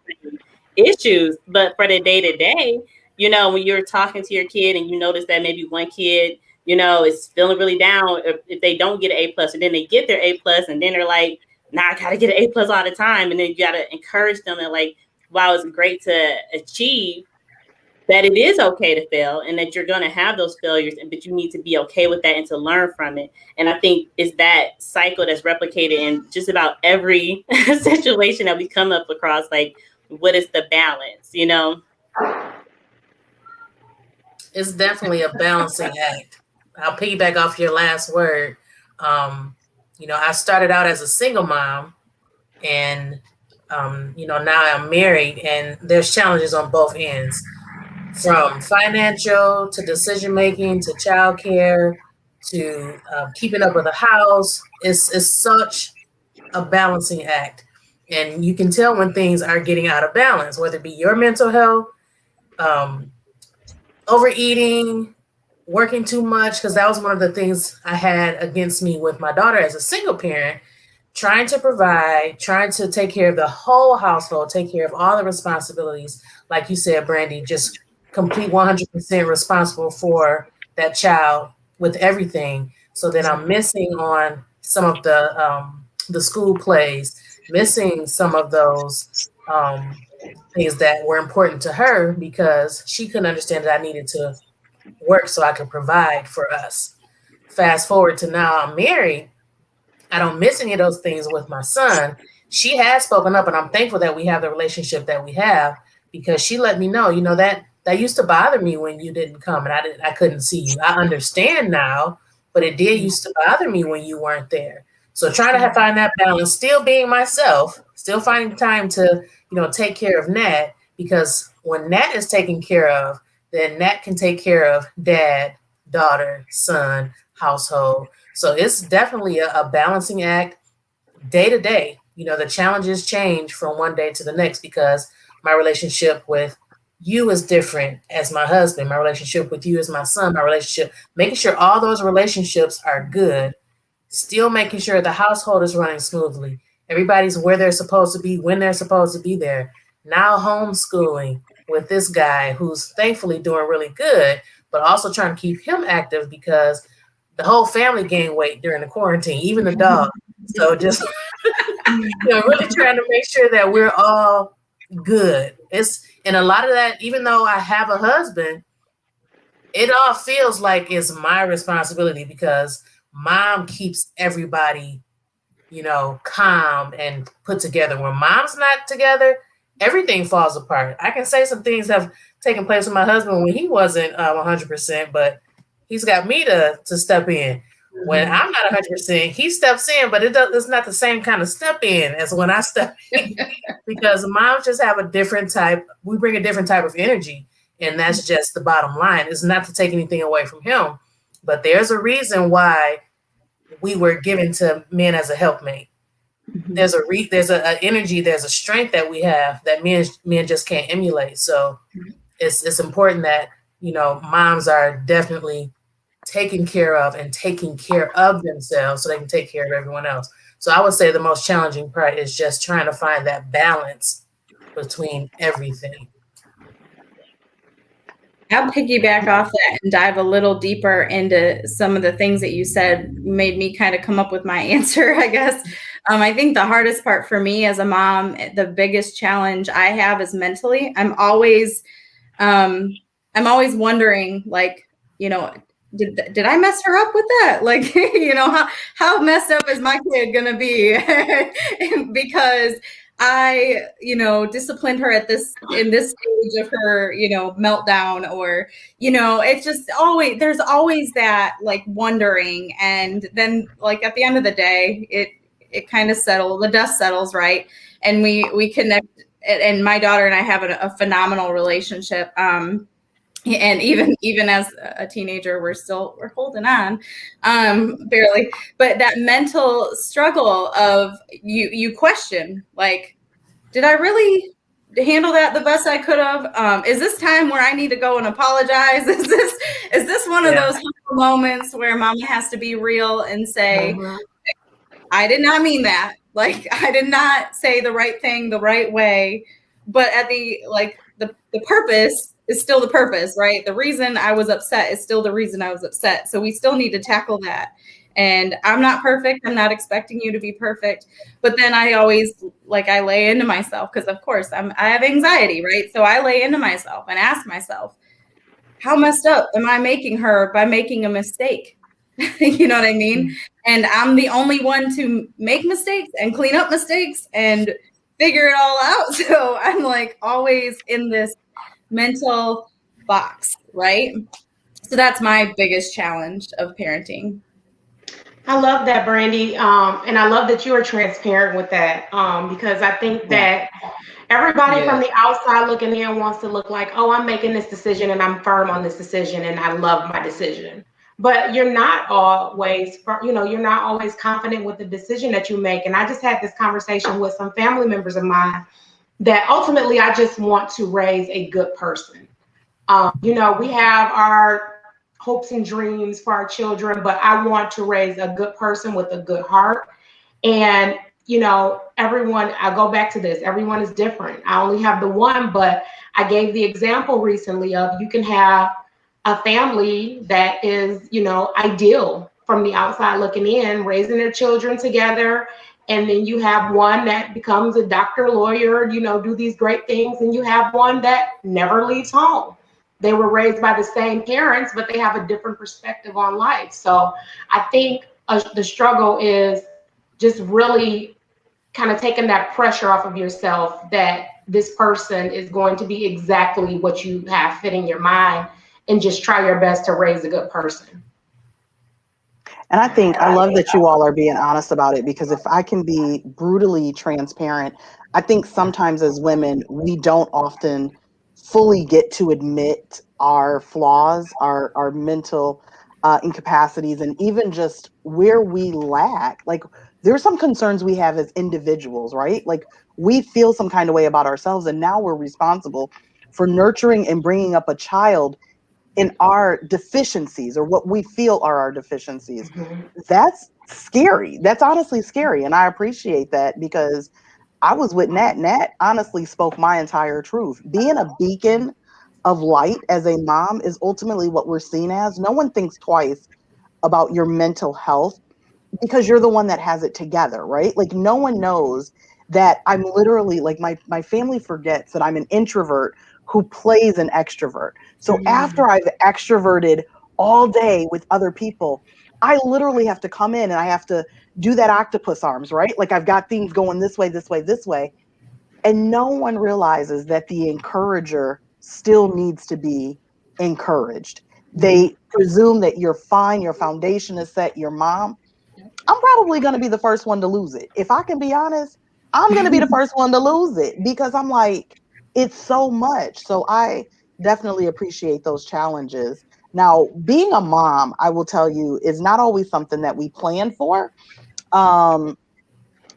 issues. But for the day to day, when you're talking to your kid and you notice that maybe one kid, is feeling really down if they don't get an A+, and then they get their A+, and then they're like, nah, I gotta get an A+ all the time. And then you gotta encourage them and like, while it's great to achieve, that it is okay to fail and that you're going to have those failures, but you need to be okay with that and to learn from it. And I think it's that cycle that's replicated in just about every situation that we come up across. Like, what is the balance,
It's definitely a balancing act. I'll piggyback off your last word. I started out as a single mom, and now I'm married, and there's challenges on both ends, from financial to decision making to childcare to keeping up with the house. It's such a balancing act, and you can tell when things are getting out of balance, whether it be your mental health, overeating, working too much, because that was one of the things I had against me with my daughter as a single parent, trying to provide, trying to take care of the whole household, take care of all the responsibilities. Like you said, Brandy, just complete 100% responsible for that child with everything. So that I'm missing on some of the school plays, missing some of those things that were important to her because she couldn't understand that I needed to work so I could provide for us. Fast forward to now I'm married. I don't miss any of those things with my son. She has spoken up, and I'm thankful that we have the relationship that we have, because she let me know, that used to bother me when you didn't come and I couldn't see you. I understand now, but it did used to bother me when you weren't there. So trying to find that balance, still being myself, still finding time to, take care of Nat, because when Nat is taken care of, then Nat can take care of dad, daughter, son, household. So it's definitely a balancing act day to day. The challenges change from one day to the next because my relationship with you is different as my husband, my relationship with you as my son, my relationship, making sure all those relationships are good, still making sure the household is running smoothly. Everybody's where they're supposed to be, when they're supposed to be there. Now homeschooling with this guy who's thankfully doing really good, but also trying to keep him active because the whole family gained weight during the quarantine, even the dog. So just really trying to make sure that we're all good. And a lot of that, even though I have a husband, it all feels like it's my responsibility because mom keeps everybody calm and put together. When mom's not together, everything falls apart. I can say some things have taken place with my husband when he wasn't 100%, but he's got me to step in. When I'm not 100%, he steps in, but it's not the same kind of step in as when I step in because moms just have we bring a different type of energy. And that's just the bottom line. It's not to take anything away from him, but there's a reason why we were given to men as a helpmate. There's a energy, there's a strength that we have that men just can't emulate. So it's important that moms are definitely taken care of and taking care of themselves so they can take care of everyone else. So I would say the most challenging part is just trying to find that balance between everything.
I'll piggyback off that and dive a little deeper into some of the things that you said made me kind of come up with my answer, I guess. I think the hardest part for me as a mom, the biggest challenge I have is mentally. I'm always wondering, like, did I mess her up with that? Like, how messed up is my kid gonna be? Because I, disciplined her in this stage of her, meltdown, or, it's just there's always that like wondering. And then like at the end of the day, it kind of the dust settles, right? And we connect, and my daughter and I have a phenomenal relationship. And even as a teenager, we're holding on, barely. But that mental struggle of you question, like, did I really handle that the best I could have? Is this time where I need to go and apologize? Is this one of those moments where mama has to be real and say, I did not mean that. Like, I did not say the right thing the right way. But at the purpose is still the purpose, right? The reason I was upset is still the reason I was upset. So we still need to tackle that. And I'm not perfect. I'm not expecting you to be perfect. But then I always, I lay into myself because, of course, I have anxiety, right? So I lay into myself and ask myself, how messed up am I making her by making a mistake? You know what I mean? And I'm the only one to make mistakes and clean up mistakes and figure it all out. So I'm like always in this mental box, right? So that's my biggest challenge of parenting.
I love that, Brandy. And I love that you are transparent with that, because I think that everybody from the outside looking in wants to look like, oh, I'm making this decision and I'm firm on this decision and I love my decision. But you're not always, you're not always confident with the decision that you make. And I just had this conversation with some family members of mine that ultimately I just want to raise a good person. We have our hopes and dreams for our children, but I want to raise a good person with a good heart. And, everyone, I go back to this, everyone is different. I only have the one, but I gave the example recently of you can have a family that is, ideal from the outside looking in, raising their children together. And then you have one that becomes a doctor, lawyer, do these great things. And you have one that never leaves home. They were raised by the same parents, but they have a different perspective on life. So I think the struggle is just really kind of taking that pressure off of yourself that this person is going to be exactly what you have fitting your mind, and just try your best to raise a good person.
And I love that you all are being honest about it, because if I can be brutally transparent, I think sometimes as women, we don't often fully get to admit our flaws, our mental incapacities, and even just where we lack. Like, there's some concerns we have as individuals, right? Like, we feel some kind of way about ourselves, and now we're responsible for nurturing and bringing up a child in our deficiencies, or what we feel are our deficiencies. That's scary. That's honestly scary. And I appreciate that, because I was with Nat. Nat honestly spoke my entire truth. Being a beacon of light as a mom is ultimately what we're seen as. No one thinks twice about your mental health because you're the one that has it together, right? Like, no one knows that I'm literally, like, my family forgets that I'm an introvert who plays an extrovert. So after I've extroverted all day with other people, I literally have to come in and I have to do that octopus arms, right? Like I've got things going this way, this way, this way. And no one realizes that the encourager still needs to be encouraged. They presume that you're fine, your foundation is set, your mom. I'm probably going to be the first one to lose it. If I can be honest, I'm going to be the first one to lose it because I'm like, it's so much. So I definitely appreciate those challenges. Now, being a mom, I will tell you, is not always something that we plan for. Um,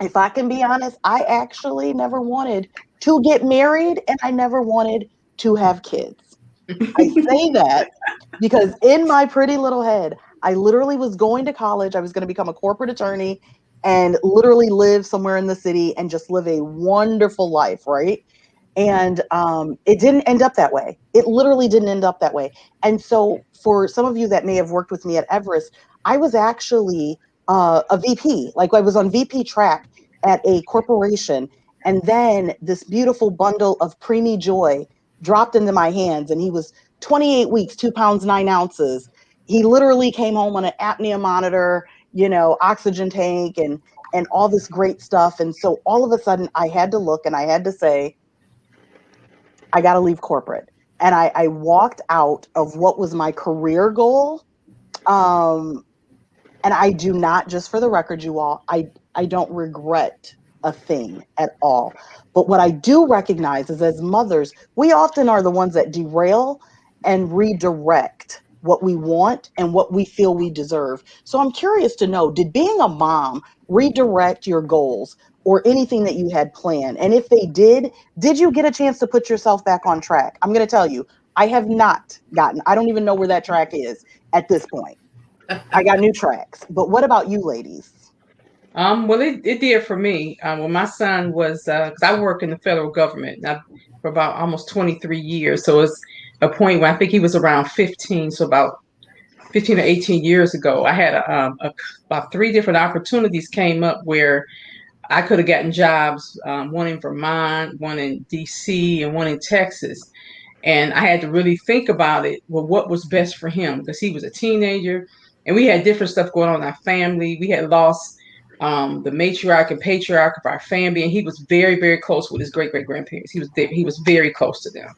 if I can be honest, I actually never wanted to get married and I never wanted to have kids. I say that because in my pretty little head, I literally was going to college. I was going to become a corporate attorney and literally live somewhere in the city and just live a wonderful life, right? And it didn't end up that way. It literally didn't end up that way. And so, for some of you that may have worked with me at Everest, I was actually a VP. Like I was on VP track at a corporation, and then this beautiful bundle of preemie joy dropped into my hands, and he was 28 weeks, 2 pounds 9 ounces. He literally came home on an apnea monitor, oxygen tank, and all this great stuff. And so all of a sudden, I had to look and I had to say, I got to leave corporate. And I walked out of what was my career goal. Um, and I do not, just for the record, you all, I don't regret a thing at all. But what I do recognize is as mothers, we often are the ones that derail and redirect what we want and what we feel we deserve. So I'm curious to know, did being a mom redirect your goals or anything that you had planned? And if they did you get a chance to put yourself back on track? I'm going to tell you, I have not I don't even know where that track is at this point. I got new tracks. But what about you ladies?
Well, it did for me. When my son was, because I work in the federal government now for about almost 23 years. So it's a point where I think he was around 15. So about 15 or 18 years ago, I had about three different opportunities came up where I could have gotten jobs, one in Vermont, one in DC, and one in Texas. And I had to really think about it. Well, what was best for him? Because he was a teenager and we had different stuff going on in our family. We had lost the matriarch and patriarch of our family, and he was very, very close with his great great grandparents. He was very close to them.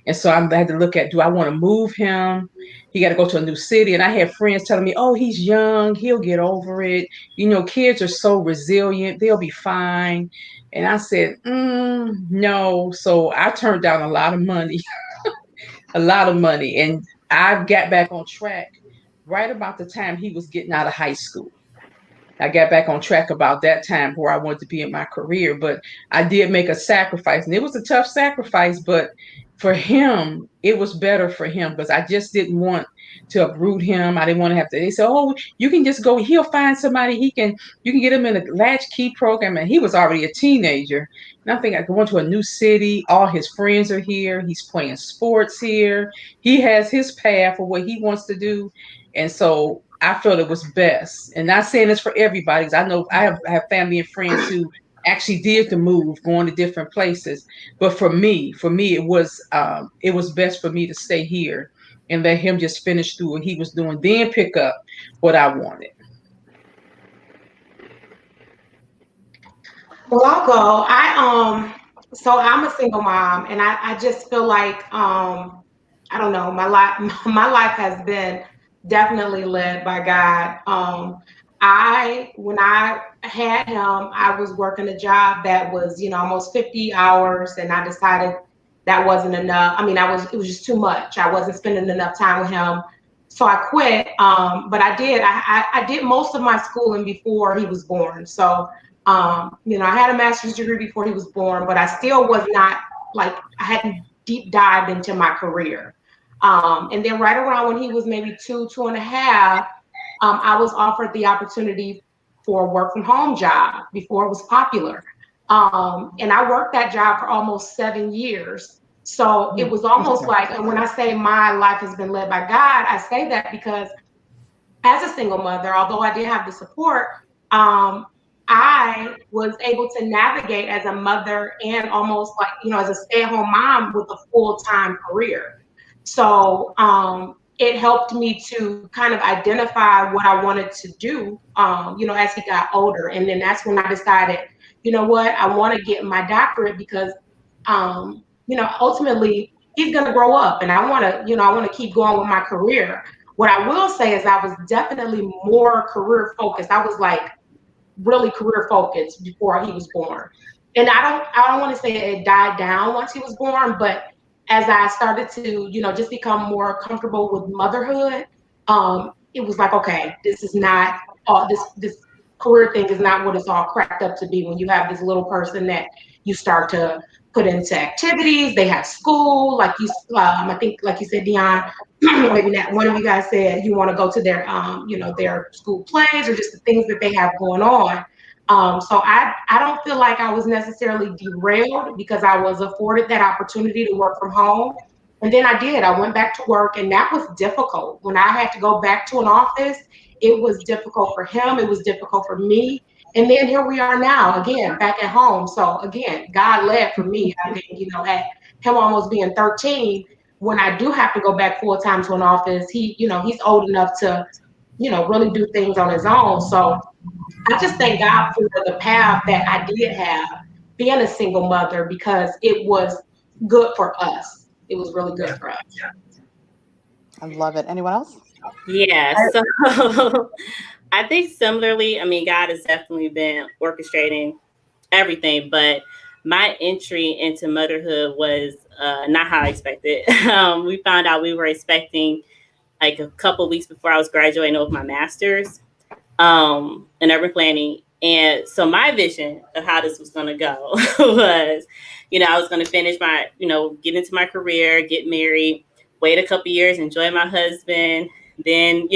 And so I had to look at, do I want to move him? He got to go to a new city. And I had friends telling me, oh, he's young. He'll get over it. Kids are so resilient. They'll be fine. And I said, no. So I turned down a lot of money, a lot of money. And I got back on track right about the time he was getting out of high school. I got back on track about that time where I wanted to be in my career, but I did make a sacrifice, and it was a tough sacrifice, but for him, it was better for him because I just didn't want to uproot him. I didn't want to have to, they said, oh, you can just go, he'll find somebody, you can get him in a latchkey program. And he was already a teenager. And I think I going to a new city, all his friends are here. He's playing sports here. He has his path for what he wants to do. And so I felt it was best. And not saying this for everybody, because I know I have family and friends who actually did the move, going to different places. But for me, it was best for me to stay here and let him just finish through what he was doing, then pick up what I wanted.
Well, I'll go. So I'm a single mom, and I just feel like I don't know, my life my life has been definitely led by God. When I had him, I was working a job that was, almost 50 hours, and I decided that wasn't enough. I mean, it was just too much. I wasn't spending enough time with him. So I quit. But I did most of my schooling before he was born. So I had a master's degree before he was born, but I still was not like, I hadn't deep dived into my career. And then right around when he was maybe 2.5, I was offered the opportunity for a work from home job before it was popular. And I worked that job for almost 7 years. So it was almost like, and when I say my life has been led by God, I say that because as a single mother, although I did have the support, I was able to navigate as a mother and almost like, as a stay-at-home mom with a full-time career. So it helped me to kind of identify what I wanted to do, as he got older. And then that's when I decided, you know what, I want to get my doctorate because, ultimately he's going to grow up and I want to keep going with my career. What I will say is I was definitely more career focused. I was like really career focused before he was born. And I don't want to say it died down once he was born, but as I started to, just become more comfortable with motherhood, it was like, okay, this is not all this career thing is not what it's all cracked up to be when you have this little person that you start to put into activities. They have school, like I think, like you said, Dion, maybe not one of you guys said you want to go to their school plays or just the things that they have going on. So I don't feel like I was necessarily derailed because I was afforded that opportunity to work from home. And then I did. I went back to work, and that was difficult. When I had to go back to an office, it was difficult for him. It was difficult for me. And then here we are now, again, back at home. So again, God led for me. I think, at him almost being 13, when I do have to go back full time to an office, he's old enough to, really do things on his own. So I just thank God for the path that I did have being a single mother because it was good for us. It was really good for us.
I love it. Anyone else?
Yeah. So I think similarly, I mean, God has definitely been orchestrating everything, but my entry into motherhood was not how I expected. We found out we were expecting like a couple weeks before I was graduating with my master's in urban planning. And so my vision of how this was going to go was, I was going to finish my, get into my career, get married, wait a couple years, enjoy my husband, then,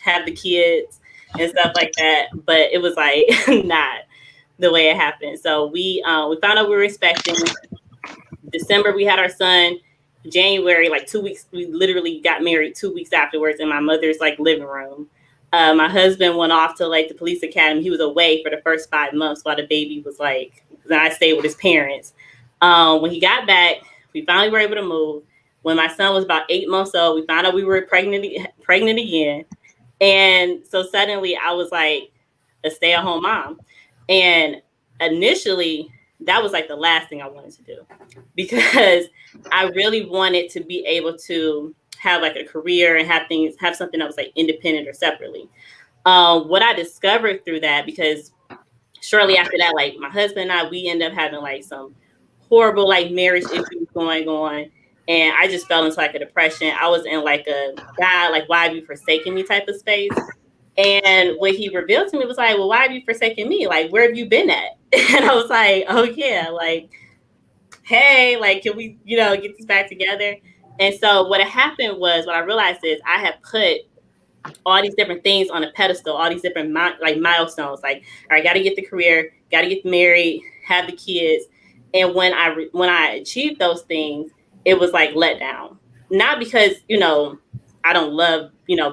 have the kids and stuff like that. But it was like not the way it happened. So we found out we were expecting. December, we had our son. January, like 2 weeks, we literally got married 2 weeks afterwards in my mother's like living room. My husband went off to like the police academy. He was away for the first 5 months while the baby was like, then I stayed with his parents. When he got back, we finally were able to move. When my son was about 8 months old, we found out we were pregnant again. And so suddenly I was like a stay-at-home mom. And initially, that was like the last thing I wanted to do because I really wanted to be able to have like a career and have something that was like independent or separately. What I discovered through that, because shortly after that, like my husband and I, we ended up having like some horrible like marriage issues going on. And I just fell into like a depression. I was in like a God, like, why have you forsaken me type of space. And what he revealed to me was like, well, why have you forsaken me? Like, where have you been at? And I was like, oh yeah, like, hey, like, can we, get this back together? And so what had happened was, what I realized is I had put all these different things on a pedestal, all these different milestones. Like, all right, got to get the career, got to get married, have the kids. And when I achieved those things, it was like let down. Not because, I don't love,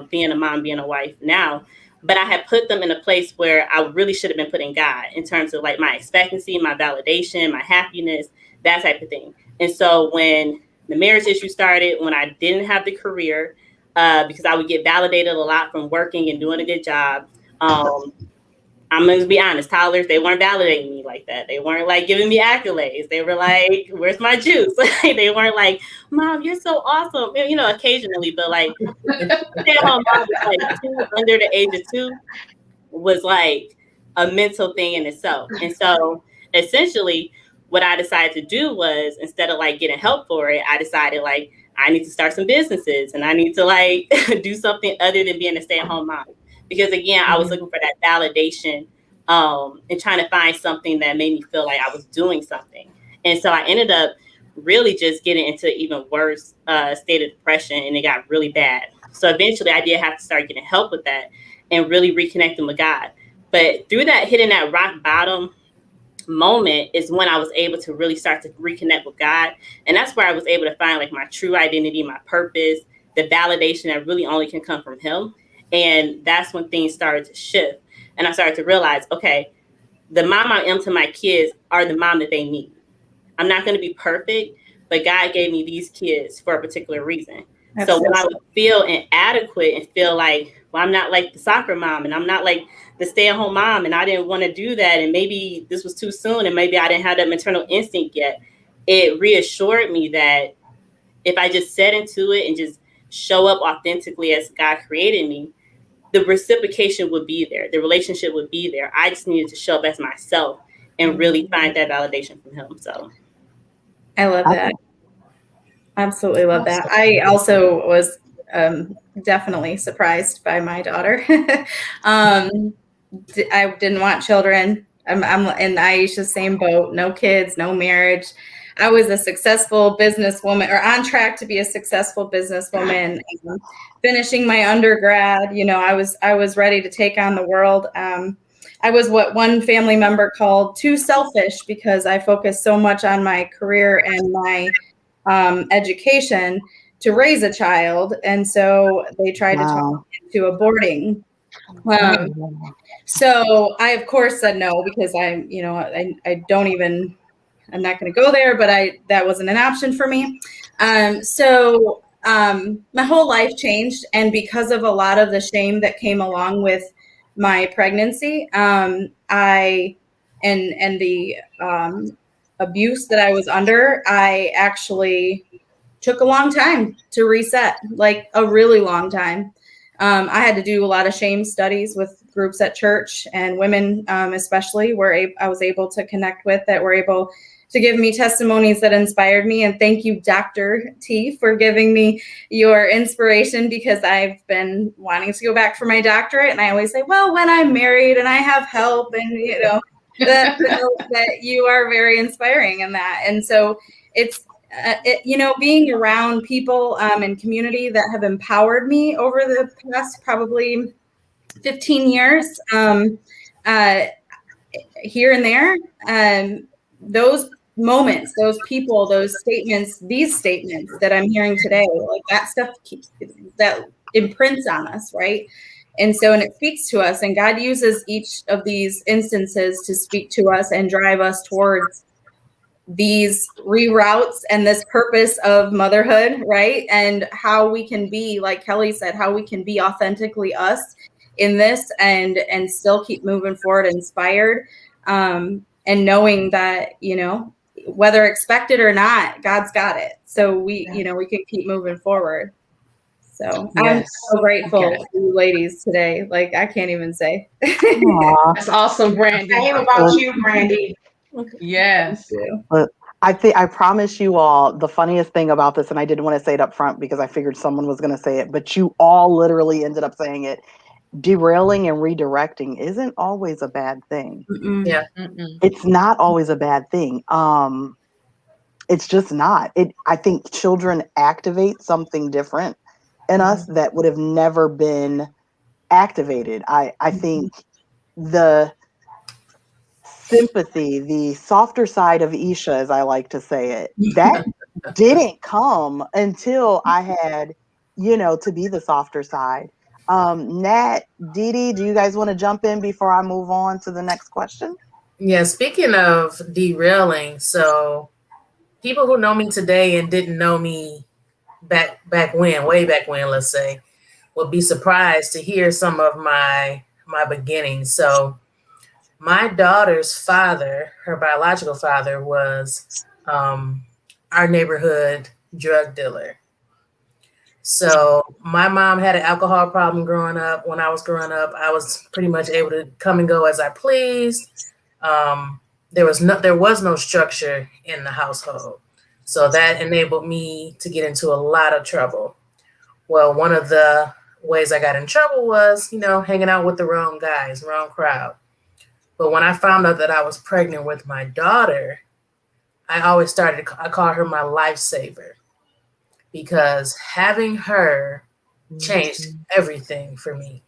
being a mom, being a wife now, but I had put them in a place where I really should have been putting God in terms of like my expectancy, my validation, my happiness, that type of thing. And so when the marriage issue started, when I didn't have the career, because I would get validated a lot from working and doing a good job. I'm going to be honest, toddlers, they weren't validating me like that. They weren't like giving me accolades. They were like, where's my juice? They weren't like, Mom, you're so awesome. Occasionally, but like, stay-at-home mom was like under the age of 2 was like a mental thing in itself. And so essentially what I decided to do was, instead of like getting help for it, I decided like, I need to start some businesses and I need to like do something other than being a stay-at-home mom. Because again, I was looking for that validation and trying to find something that made me feel like I was doing something. And so I ended up really just getting into even worse state of depression, and it got really bad. So eventually I did have to start getting help with that and really reconnecting with God. But through that, hitting that rock bottom moment is when I was able to really start to reconnect with God. And that's where I was able to find like my true identity, my purpose, the validation that really only can come from Him. And that's when things started to shift. And I started to realize, okay, the mom I am to my kids are the mom that they need. I'm not going to be perfect, but God gave me these kids for a particular reason. So when I would feel inadequate and feel like, well, I'm not like the soccer mom and I'm not like the stay-at-home mom and I didn't want to do that and maybe this was too soon and maybe I didn't have that maternal instinct yet, it reassured me that if I just set into it and just show up authentically as God created me, the reciprocation would be there. The relationship would be there. I just needed to show up as myself and really find that validation from him. So
I love that. Absolutely love that. I also was definitely surprised by my daughter. I didn't want children. I'm in Aisha's same boat. No kids, no marriage. I was a successful businesswoman, or on track to be a successful businesswoman. Finishing my undergrad, you know, I was ready to take on the world. I was what one family member called too selfish because I focused so much on my career and my education to raise a child, and so they tried to talk me into aborting. So I of course said no because I don't even. I'm not going to go there, but that wasn't an option for me. So my whole life changed, and because of a lot of the shame that came along with my pregnancy, I and the abuse that I was under, I actually took a long time to reset, like a really long time. I had to do a lot of shame studies with groups at church and women, especially, where I was able to connect with that were able to give me testimonies that inspired me. And thank you, Dr. T, for giving me your inspiration, because I've been wanting to go back for my doctorate. And I always say, well, when I'm married and I have help, and, you know, that you are very inspiring in that. And so it's, you know, being around people and community that have empowered me over the past probably 15 years, here and there, those moments, those people, those statements, these statements that I'm hearing today, like that stuff that imprints on us, right? And so, and it speaks to us, and God uses each of these instances to speak to us and drive us towards these reroutes and this purpose of motherhood, right? And how we can be, like Kelly said, how we can be authentically us in this and still keep moving forward, inspired, and knowing that, you know, whether expected or not, God's got it. So we, you know, we can keep moving forward. So I'm so grateful for you ladies today. Like, I can't even say.
That's awesome, Brandy.
Same about you, Brandy.
Yes.
But I promise you all, the funniest thing about this, and I didn't want to say it up front because I figured someone was going to say it, but you all literally ended up saying it. Derailing and redirecting isn't always a bad thing.
Yeah.
It's not always a bad thing. It's just not. I think children activate something different in us that would have never been activated. I think the sympathy, the softer side of Isha, as I like to say it, that didn't come until I had, you know, to be the softer side. Nat, Dee, do you guys want to jump in before I move on to the next question?
Yeah, speaking of derailing, so people who know me today and didn't know me way back when, let's say, would be surprised to hear some of my beginnings. So my daughter's father, her biological father, was our neighborhood drug dealer. So my mom had an alcohol problem growing up. When I was growing up, I was pretty much able to come and go as I pleased. There was no structure in the household. So that enabled me to get into a lot of trouble. Well, one of the ways I got in trouble was, you know, hanging out with the wrong guys, wrong crowd. But when I found out that I was pregnant with my daughter, I call her my lifesaver, because having her changed everything for me,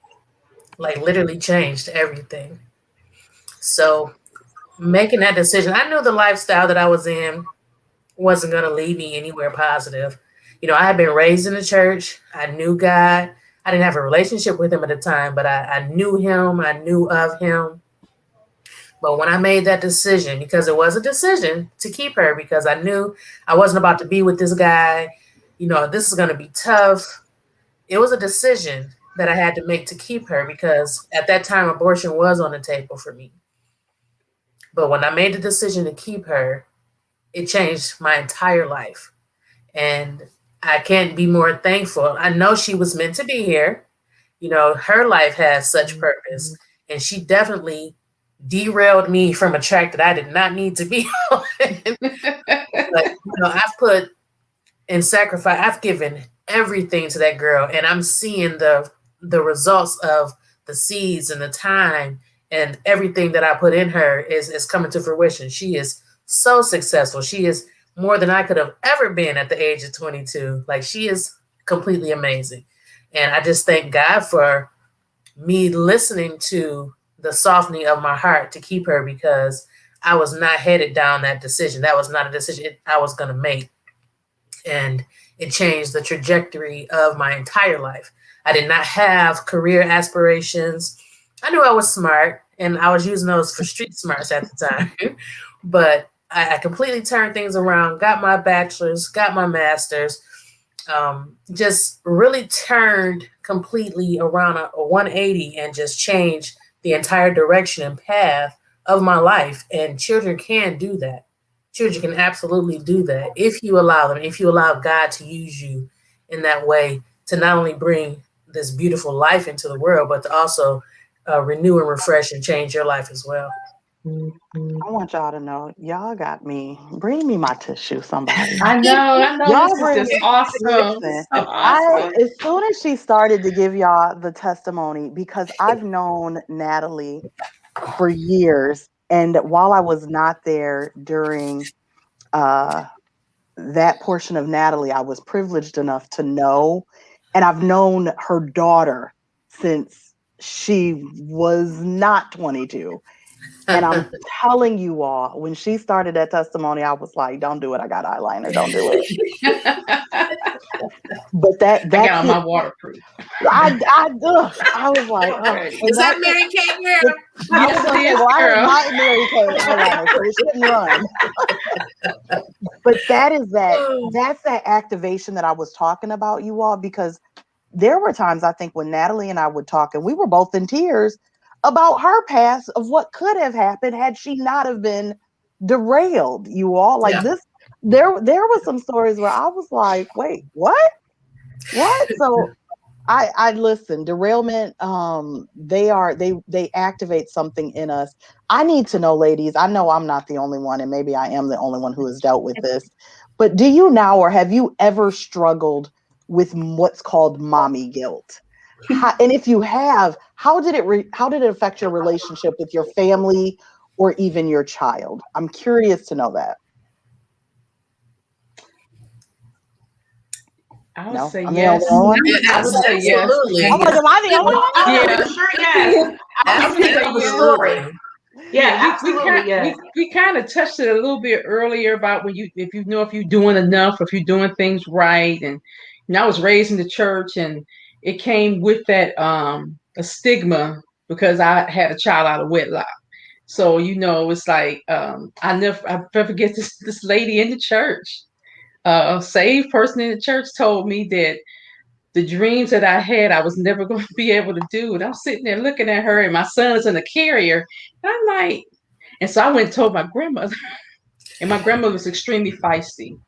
like literally changed everything. So making that decision, I knew the lifestyle that I was in wasn't going to lead me anywhere positive. You know, I had been raised in the church. I knew God. I didn't have a relationship with him at the time, but I knew him. I knew of him. But when I made that decision, because it was a decision to keep her, because I knew I wasn't about to be with this guy this is going to be tough. It was a decision that I had to make to keep her because at that time, abortion was on the table for me. But when I made the decision to keep her, it changed my entire life. And I can't be more thankful. I know she was meant to be here. Her life has such purpose. And she definitely derailed me from a track that I did not need to be on. But, I've put in sacrifice, I've given everything to that girl. And I'm seeing the results of the seeds and the time and everything that I put in her is coming to fruition. She is so successful. She is more than I could have ever been at the age of 22. Like, she is completely amazing. And I just thank God for me listening to the softening of my heart to keep her, because I was not headed down that decision. That was not a decision I was going to make. And it changed the trajectory of my entire life. I did not have career aspirations. I knew I was smart, and I was using those for street smarts at the time. But I completely turned things around, got my bachelor's, got my master's, just really turned completely around a 180 and just changed the entire direction and path of my life. And children can do that. Children can absolutely do that if you allow them, if you allow God to use you in that way to not only bring this beautiful life into the world, but to also renew and refresh and change your life as well.
I want y'all to know, y'all got me. Bring me my tissue, somebody.
I know.
Y'all
This
bring
is just
me.
awesome.
Listen,
So awesome.
as soon as she started to give y'all the testimony, because I've known Natalie for years, and while I was not there during that portion of Natalie, I was privileged enough to know, and I've known her daughter since she was not 22. And I'm telling you all, when she started that testimony, I was like, don't do it. I got eyeliner. Don't do it. But
I got
that's
on my waterproof.
I was like,
is that Mary Kay, girl?
I was going to say, well, I have my Mary Kay eyeliner, so it shouldn't run. But that's that activation that I was talking about, you all, because there were times, I think, when Natalie and I would talk, and we were both in tears about her past of what could have happened had she not have been derailed, you all. Like, this, there was some stories where I was like, wait, what? So I listen, derailment, they activate something in us. I need to know, ladies, I know I'm not the only one, and maybe I am the only one who has dealt with this, but do you now, or have you ever struggled with what's called mommy guilt? And if you have, how did it affect your relationship with your family or even your child? I'm curious to know that.
I would
No?
say
I'm
yes.
the only one?
I would say yes.
Absolutely.
I'm like, am I the only one?
For sure, yes.
Absolutely.
Yeah, absolutely, yes.
We kind of touched it a little bit earlier about if you're doing enough, if you're doing things right. And I was raised in the church, and it came with that a stigma because I had a child out of wedlock. So it's like I never forget this lady in the church, a saved person in the church, told me that the dreams that I had, I was never going to be able to do. And I'm sitting there looking at her, and my son is in a carrier. And I'm like, and so I went and told my grandmother, and my grandmother was extremely feisty.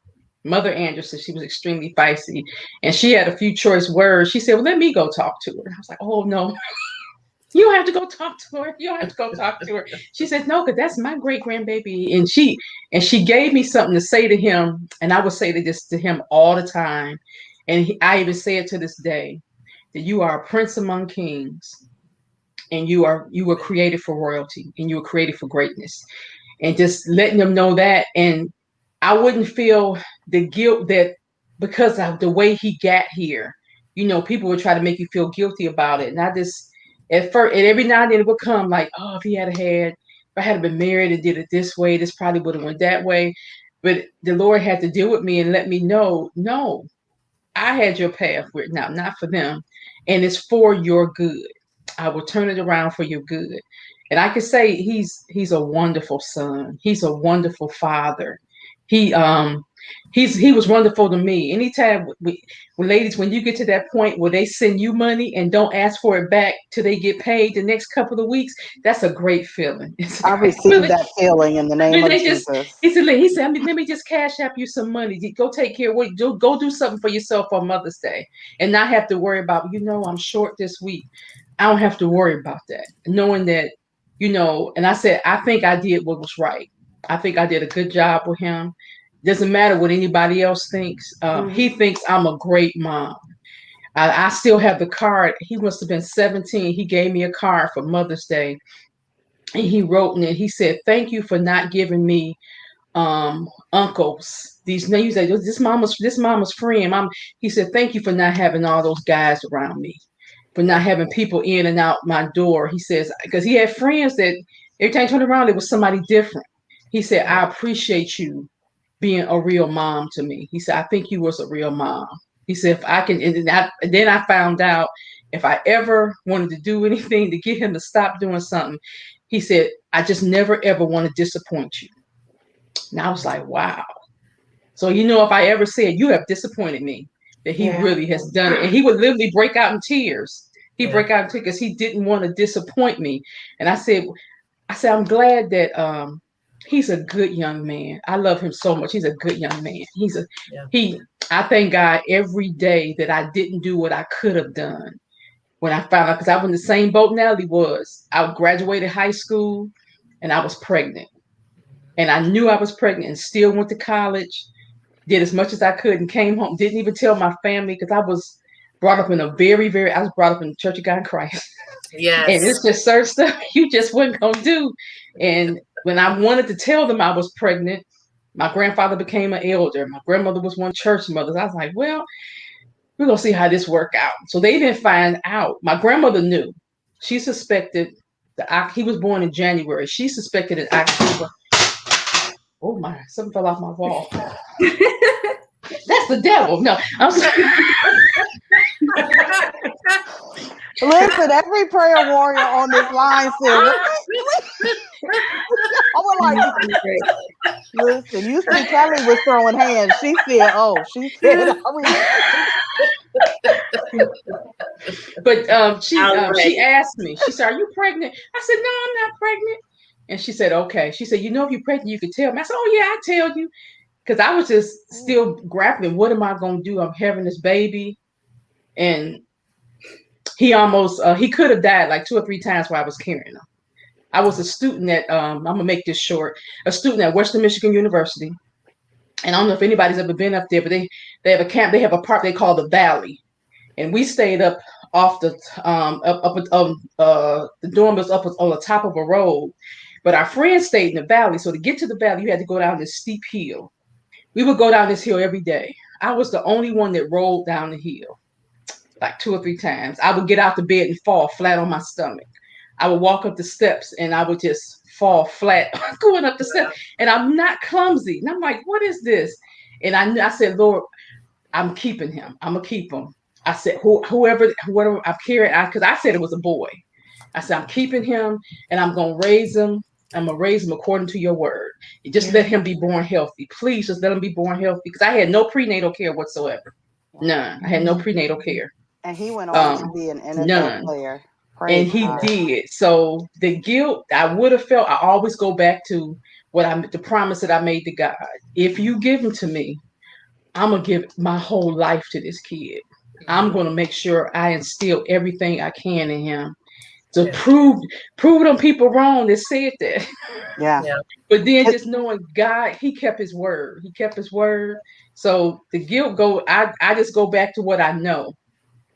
Mother Anderson, she was extremely feisty, and she had a few choice words. She said, well, let me go talk to her. And I was like, oh, no, you don't have to go talk to her. You don't have to go talk to her. She said, no, because that's my great grandbaby. And she gave me something to say to him. And I would say this to him all the time. And I even say it to this day, that you are a prince among kings, and you were created for royalty, and you were created for greatness. And just letting them know that. And I wouldn't feel the guilt that because of the way he got here, people would try to make you feel guilty about it. And I just, at first, and every now and then it would come like, oh, if I had been married and did it this way, this probably would have went that way. But the Lord had to deal with me and let me know, no, I had your path written out, not for them. And it's for your good. I will turn it around for your good. And I can say he's a wonderful son. He's a wonderful father. He He was wonderful to me. Anytime when ladies, when you get to that point where they send you money and don't ask for it back till they get paid the next couple of weeks, that's a great feeling. It's a
I
great
receive
feeling.
that feeling in the name
When
of
they just,
Jesus.
he said, let me just cash app you some money. Go take care of what, go do something for yourself on Mother's Day and not have to worry about, I'm short this week. I don't have to worry about that. Knowing that, and I said, I think I did what was right. I think I did a good job with him. Doesn't matter what anybody else thinks. He thinks I'm a great mom. I still have the card. He must have been 17. He gave me a card for Mother's Day. And he wrote in it, he said, thank you for not giving me uncles. These names, this mama's friend. He said, thank you for not having all those guys around me, for not having people in and out my door. He says, because he had friends that every time he turned around, it was somebody different. He said, I appreciate you being a real mom to me. He said, I think you was a real mom. He said, if I can, and then I found out if I ever wanted to do anything to get him to stop doing something, he said, I just never, ever want to disappoint you. And I was like, wow. So, if I ever said, you have disappointed me, that he really has done it. And he would literally break out in tears. He'd break out in tears because he didn't want to disappoint me. And I said, I'm glad that he's a good young man. I love him so much. He's a good young man. I thank God every day that I didn't do what I could have done when I found out, because I was in the same boat Natalie was. I graduated high school and I was pregnant. And I knew I was pregnant and still went to college, did as much as I could and came home. Didn't even tell my family because I was brought up in a I was brought up in the Church of God in Christ.
Yes.
And it's just certain stuff you just wasn't going to do. And when I wanted to tell them I was pregnant, my grandfather became an elder. My grandmother was one of church mothers. I was like, well, we're going to see how this work out. So they didn't find out. My grandmother knew. She suspected he was born in January. She suspected in October. Oh my, something fell off my wall. That's the devil. No, I'm sorry.
Listen, every prayer warrior on this line said, what? I was like, listen, you see Kelly was throwing hands. She said,
But she asked me, she said, are you pregnant? I said, no, I'm not pregnant. And she said, okay. She said, if you're pregnant, you can tell me. I said, oh yeah, I tell you. Because I was just still grappling. What am I going to do? I'm having this baby. And he could have died like 2 or 3 times while I was carrying him. I was a student at, I'm going to make this short, a student at Western Michigan University. And I don't know if anybody's ever been up there, but they have a camp, they have a park they call the Valley. And we stayed up off the, the dorm was up on the top of a road. But our friends stayed in the valley. So to get to the valley, you had to go down this steep hill. We would go down this hill every day. I was the only one that rolled down the hill like 2 or 3 times. I would get out the bed and fall flat on my stomach. I would walk up the steps and I would just fall flat going up the steps. And I'm not clumsy. And I'm like, what is this? And I said, Lord, I'm keeping him. I'm going to keep him. I said, whoever I'm carrying, because I said it was a boy. I said, I'm keeping him and I'm going to raise him. I'm going to raise him according to your word. You just let him be born healthy. Please just let him be born healthy. Because I had no prenatal care whatsoever. None. I had no prenatal care.
And he went on to be an NFL player.
And he did. So the guilt I would have felt, I always go back to the promise that I made to God. If you give him to me, I'm going to give my whole life to this kid. I'm going to make sure I instill everything I can in him to prove them people wrong that said that.
Yeah.
But then just knowing God, he kept his word. He kept his word. So the guilt I just go back to what I know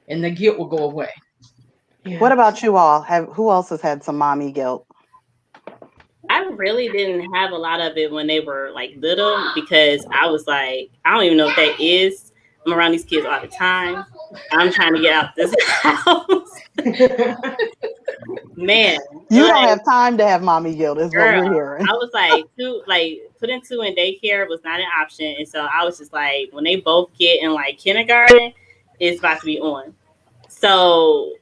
and the guilt will go away.
Yeah. What about you all? Who else has had some mommy guilt?
I really didn't have a lot of it when they were like little because I was like, I don't even know what that is. I'm around these kids all the time. I'm trying to get out this house. Man.
You don't have time to have mommy guilt is what we're hearing.
I was like, putting 2 in daycare was not an option. And so I was just like, when they both get in like kindergarten, it's about to be on. So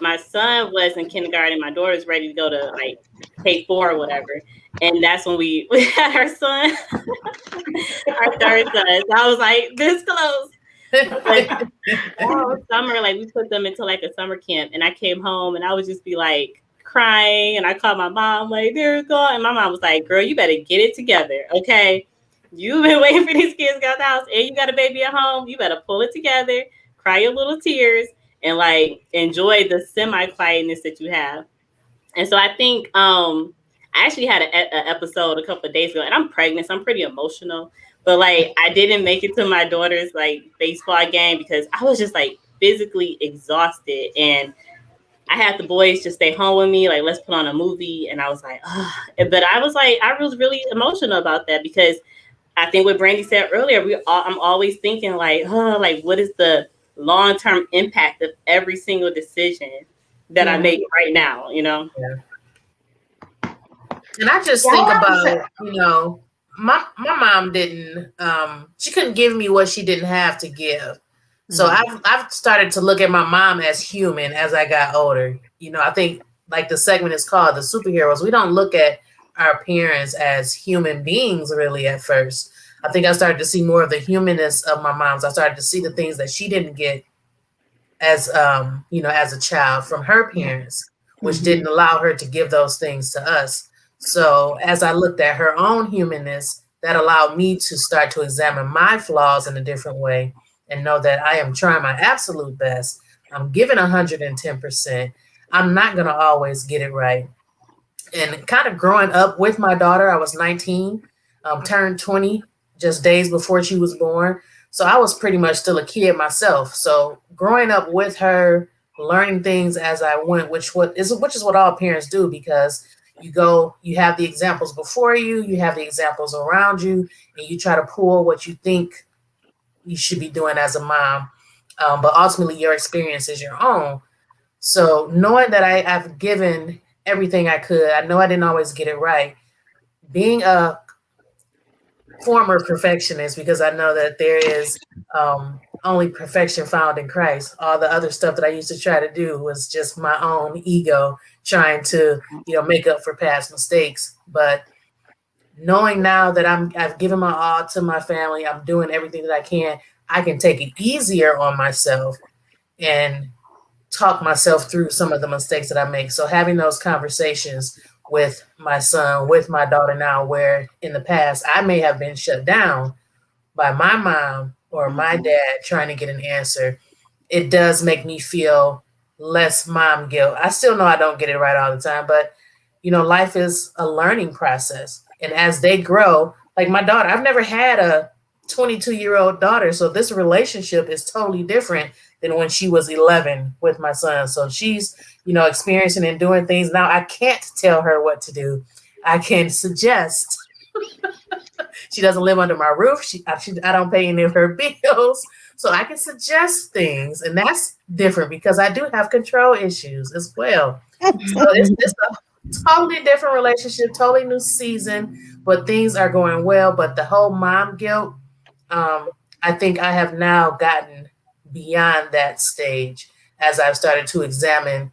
my son was in kindergarten. My daughter was ready to go to like K4 or whatever. And that's when we had our son. our third son. So I was like, this close. But all summer, like we put them into like a summer camp, and I came home and I would just be like crying, and I called my mom like, "They're gone," and my mom was like, "Girl, you better get it together, okay? You've been waiting for these kids to get out the house, and you got a baby at home. You better pull it together, cry your little tears, and like enjoy the semi quietness that you have." And so I think I actually had an episode a couple of days ago, and I'm pregnant, so I'm pretty emotional. But like, I didn't make it to my daughter's like baseball game because I was just like physically exhausted, and I had the boys just stay home with me. Like, let's put on a movie, and I was like, ugh. But I was like, I was really emotional about that because I think what Brandy said earlier, I'm always thinking like, oh, like what is the long term impact of every single decision that I make right now, you know?
Yeah. And I just think about, you know, my mom didn't she couldn't give me what she didn't have to give. So I've started to look at my mom as human as I got older. You know, I think like the segment is called The Superheroes. We don't look at our parents as human beings really at first. I think I started to see more of the humanness of my mom's. I started to see the things that she didn't get as you know, as a child from her parents, which didn't allow her to give those things to us. So as I looked at her own humanness, that allowed me to start to examine my flaws in a different way and know that I am trying my absolute best. I'm giving 110%. I'm not going to always get it right. And kind of growing up with my daughter, I was 19, turned 20 just days before she was born. So I was pretty much still a kid myself. So growing up with her, learning things as I went, which is what all parents do, because you have the examples before you, you have the examples around you, and you try to pull what you think you should be doing as a mom. But ultimately your experience is your own. So knowing that I've given everything I could, I know I didn't always get it right. Being a former perfectionist, because I know that there is only perfection found in Christ. All the other stuff that I used to try to do was just my own ego trying to, you know, make up for past mistakes. But knowing now that I've given my all to my family, I'm doing everything that I can take it easier on myself and talk myself through some of the mistakes that I make. So having those conversations with my son, with my daughter now, where in the past I may have been shut down by my mom or my dad trying to get an answer, it does make me feel less mom guilt. I still know I don't get it right all the time, but you know, life is a learning process. And as they grow, like my daughter, I've never had a 22-year-old daughter. So this relationship is totally different than when she was 11 with my son. So she's, you know, experiencing and doing things. Now I can't tell her what to do. I can suggest. She doesn't live under my roof. I don't pay any of her bills. So I can suggest things. And that's different because I do have control issues as well. So it's a totally different relationship, totally new season, but things are going well. But the whole mom guilt, I think I have now gotten beyond that stage as I've started to examine,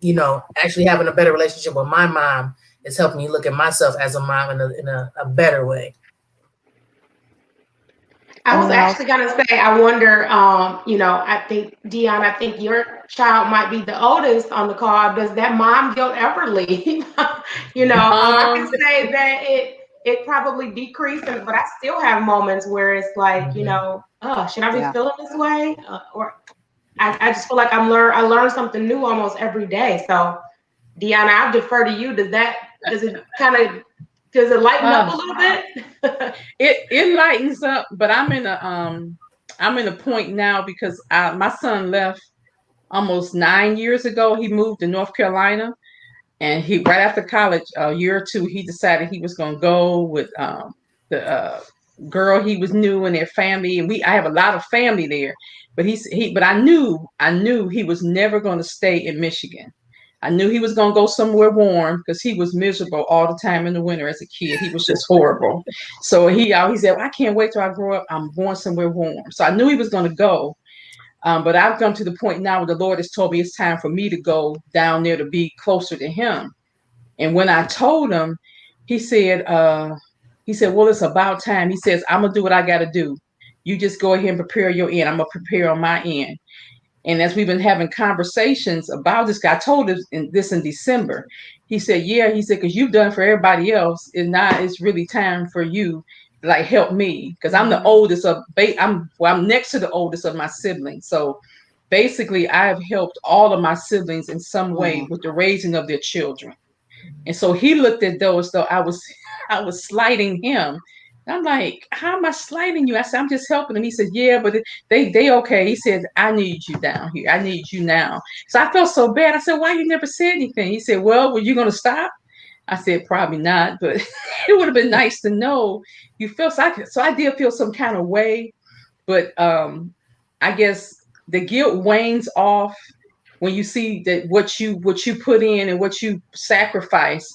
you know, actually having a better relationship with my mom is helping me look at myself as a mom in a better way.
I was actually going to say, I wonder, you know, I think, Dion, I think your child might be the oldest on the call. Does that mom guilt ever leave? You know, I can say that it probably decreased, but I still have moments where it's like, you know, should I be feeling this way? Or I just feel like I learn something new almost every day. So, Deanna, I'll defer to you. Does it lighten up a little bit?
it lightens up, but I'm in a point now because my son left almost 9 years ago. He moved to North Carolina, and he right after college, a year or two, he decided he was going to go with the girl he was new and their family, and I have a lot of family there, but but I knew he was never going to stay in Michigan. I knew he was going to go somewhere warm because he was miserable all the time in the winter as a kid. He was just horrible. So he said, I can't wait till I grow up. I'm going somewhere warm. So I knew he was going to go. But I've come to the point now where the Lord has told me it's time for me to go down there to be closer to him. And when I told him, he said, He said, well, it's about time. He says, I'm going to do what I got to do. You just go ahead and prepare your end. I'm going to prepare on my end. And as we've been having conversations about this guy, I told him this in December. He said, yeah, he said, because you've done for everybody else. And now it's really time for you to like help me. Because I'm the oldest of, I'm next to the oldest of my siblings. So basically I have helped all of my siblings in some way with the raising of their children. And so he looked at those though I was slighting him. I'm like, how am I slighting you? I said, I'm just helping him. He said, yeah, but they okay. He said, I need you down here. I need you now. So I felt so bad. I said, why you never said anything? He said, well, were you going to stop? I said, probably not, but it would have been nice to know you feel so I did feel some kind of way, but I guess the guilt wanes off when you see that what you put in and what you sacrifice,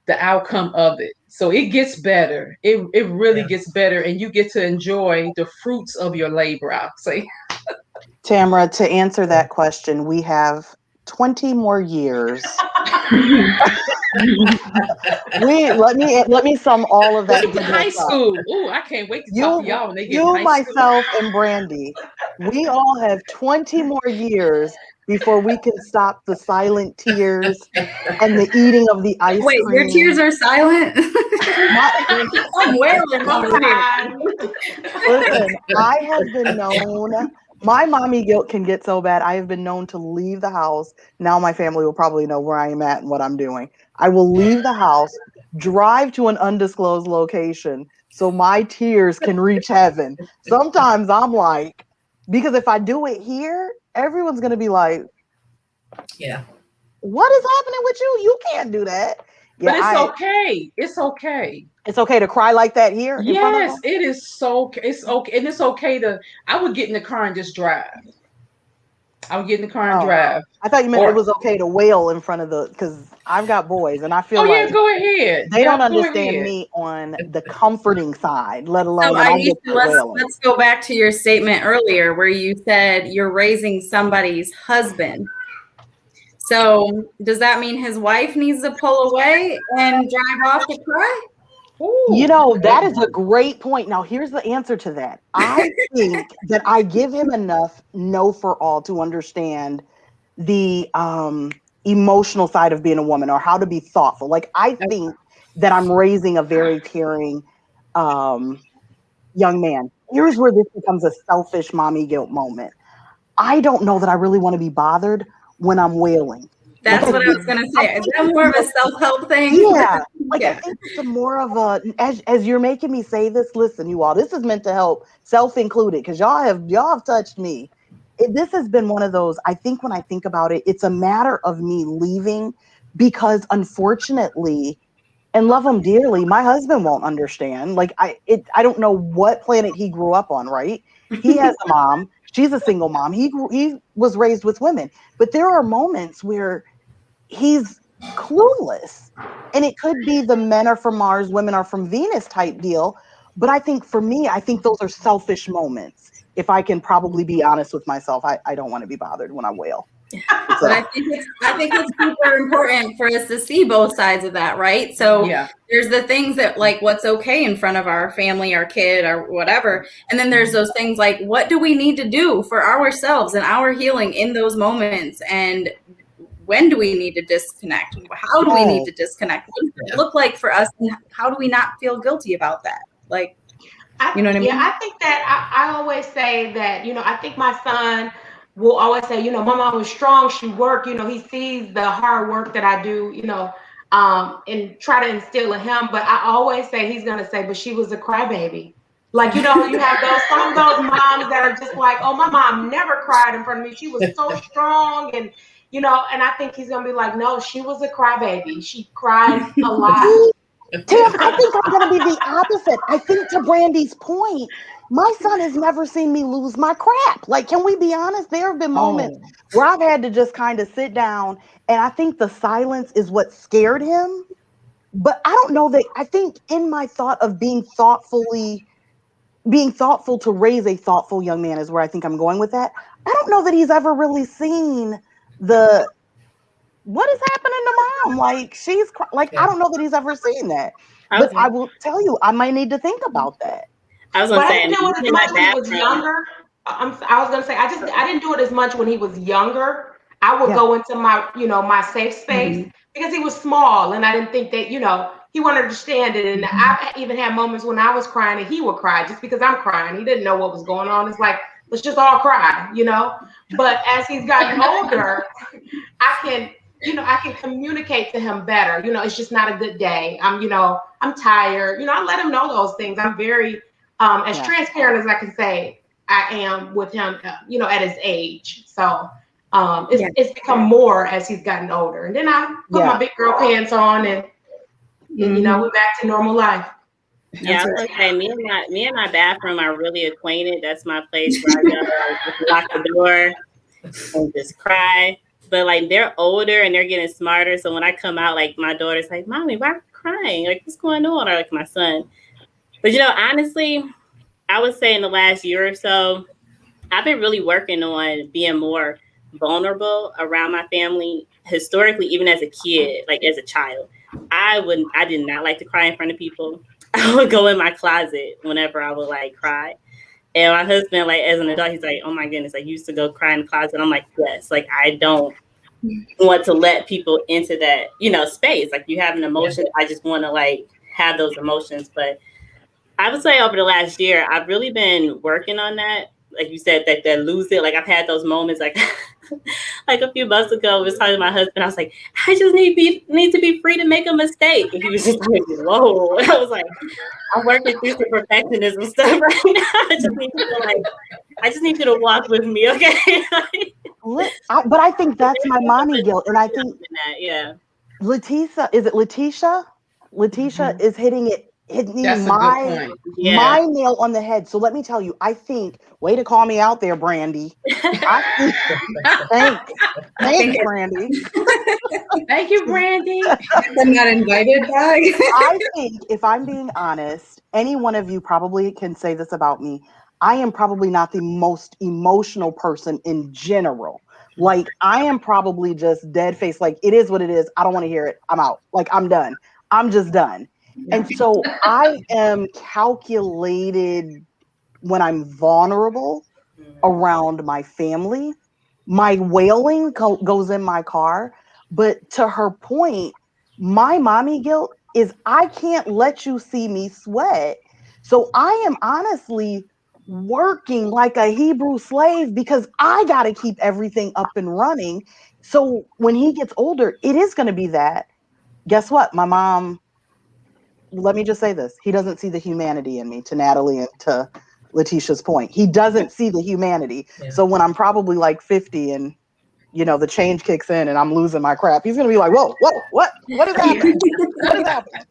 the outcome of it. So it gets better. It really gets better, and you get to enjoy the fruits of your labor, I'll say.
Tamara, to answer that question, we have 20 more years. Let me sum all of that.
Wait to high school. Ooh, I can't wait to talk to y'all when they get
you,
high
myself,
school.
and Brandy, we all have 20 more years before we can stop the silent tears and the eating of the ice
Wait,
cream.
your tears are silent?
I'm wailing over here.
Listen, I have been known, my mommy guilt can get so bad. I have been known to leave the house. Now my family will probably know where I am at and what I'm doing. I will leave the house, drive to an undisclosed location so my tears can reach heaven. Sometimes I'm like, because if I do it here, everyone's going to be like,
Yeah.
what is happening with you? You can't do that.
Yeah, but it's okay. It's okay.
It's okay to cry like that here in front of them?
It is it's okay. And it's okay to, I would get in the car and just drive. I would get in the car and drive.
I thought you meant it was okay to wail in front of because I've got boys and I feel like
go ahead.
They don't understand me on the comforting side, let alone when I get to wailing.
Let's go back to your statement earlier where you said you're raising somebody's husband. So does that mean his wife needs to pull away and drive off to cry?
Ooh, that is a great point. Now, here's the answer to that. I think that I give him enough know for all to understand the emotional side of being a woman or how to be thoughtful. Like, I think that I'm raising a very caring young man. Here's where this becomes a selfish mommy guilt moment. I don't know that I really want to be bothered when I'm wailing.
That's what I was going to say. Is that more of a self-help thing?
Yeah. I think it's more of a, as you're making me say this, listen, you all, this is meant to help, self-included, because y'all have touched me. This has been one of those, I think when I think about it, it's a matter of me leaving because unfortunately, and love him dearly, my husband won't understand. Like I don't know what planet he grew up on, right? He has a mom. She's a single mom. He was raised with women. But there are moments where he's clueless. And it could be the men are from Mars, women are from Venus type deal. But I think for me, I think those are selfish moments. If I can probably be honest with myself, I don't want to be bothered when I wail.
But I think it's super important for us to see both sides of that, right? So there's the things that like what's okay in front of our family, our kid, or whatever. And then there's those things like what do we need to do for ourselves and our healing in those moments? And when do we need to disconnect? How do we need to disconnect? What does it look like for us? And how do we not feel guilty about that? Like, you know what I mean?
Yeah, I think that I always say that, I think my son will always say, my mom was strong. She worked, he sees the hard work that I do, and try to instill in him. But I always say, he's going to say, but she was a crybaby. Like, you have some of those moms that are just like, oh, my mom never cried in front of me. She was so strong. And, and I think he's going to be like, no, she was a crybaby. She cried a lot.
Tim, I think I'm going to be the opposite. I think to Brandy's point, my son has never seen me lose my crap. Like, can we be honest? There have been moments where I've had to just kind of sit down, and I think the silence is what scared him. But I don't know that, I think in my thought of being thoughtful to raise a thoughtful young man is where I think I'm going with that. I don't know that he's ever really seen the what is happening to mom? Like she's like, I don't know that he's ever seen that. But
Okay.
I will tell you, I might need to think about that.
I was
But
gonna
I
say,
didn't do it as
in my
much when he was
bathroom.
younger. I was gonna say I didn't do it as much when he was younger. I would
Yeah.
go into my my safe space because he was small and I didn't think that he wouldn't understand it. And I even had moments when I was crying and he would cry just because I'm crying. He didn't know what was going on. It's like let's just all cry. But as he's gotten older, I can I can communicate to him better. It's just not a good day. I'm tired. I let him know those things. I'm very as
Yeah.
transparent as I can say I am with him, at his age. So it's become more as he's gotten older. And then I put my big girl pants on and we're back to normal life.
Yeah, I was gonna say me and my bathroom are really acquainted. That's my place where I go, just lock the door and just cry. But like they're older and they're getting smarter. So when I come out, like my daughter's like, "Mommy, why are you crying? Like what's going on?" Or like my son. But honestly, I would say in the last year or so, I've been really working on being more vulnerable around my family. Historically, even as a kid, like as a child, I did not like to cry in front of people. I would go in my closet whenever I would like cry. And my husband, like as an adult, he's like, "Oh my goodness, like you used to go cry in the closet." I'm like, "Yes, like I don't want to let people into that, space. Like you have an emotion, I just want to like have those emotions." But I would say over the last year, I've really been working on that. Like you said, that lose it. Like I've had those moments, like like a few months ago, I was talking to my husband. I was like, I just need to be free to make a mistake, and he was just like, whoa. I was like, I'm working through some perfectionism stuff right now. I just need you to walk with me, okay?
But I think that's my mommy guilt, and I think
yeah.
Letitia, is it Letitia? Letitia is hitting
That's a good point.
my nail on the head. So let me tell you, I think, way to call me out there, Brandy. Thanks, Brandy.
Thank you, Brandy.
I'm not invited back.
I think, if I'm being honest, any one of you probably can say this about me. I am probably not the most emotional person in general. Like, I am probably just dead face. Like, it is what it is. I don't want to hear it. I'm out. Like, I'm done. I'm just done. And so I am calculated when I'm vulnerable around my family. My wailing goes in my car. But to her point, my mommy guilt is I can't let you see me sweat. So I am honestly working like a Hebrew slave because I got to keep everything up and running. So when he gets older, it is going to be that. Guess what? My mom, let me just say this. He doesn't see the humanity in me, to Natalie and to Letitia's point. He doesn't see the humanity. Yeah. So when I'm probably like 50 and the change kicks in and I'm losing my crap, he's gonna be like, whoa, what is happening? What is happening?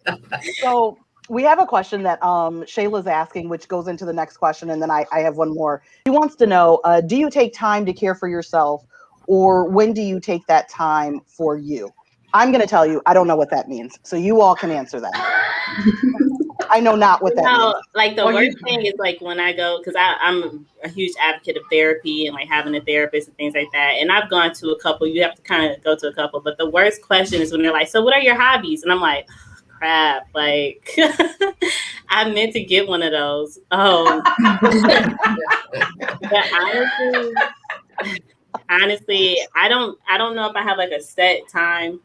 So we have a question that Shayla's asking, which goes into the next question, and then I have one more. She wants to know, do you take time to care for yourself, or when do you take that time for you? I'm going to tell you, I don't know what that means. So you all can answer that. I know not what that means.
Like the worst thing is like when I go, because I'm a huge advocate of therapy and like having a therapist and things like that. And I've gone to a couple. You have to kind of go to a couple. But the worst question is when they're like, "So what are your hobbies?" And I'm like, oh, crap, like I meant to get one of those. Oh, but honestly, I don't know if I have like a set time.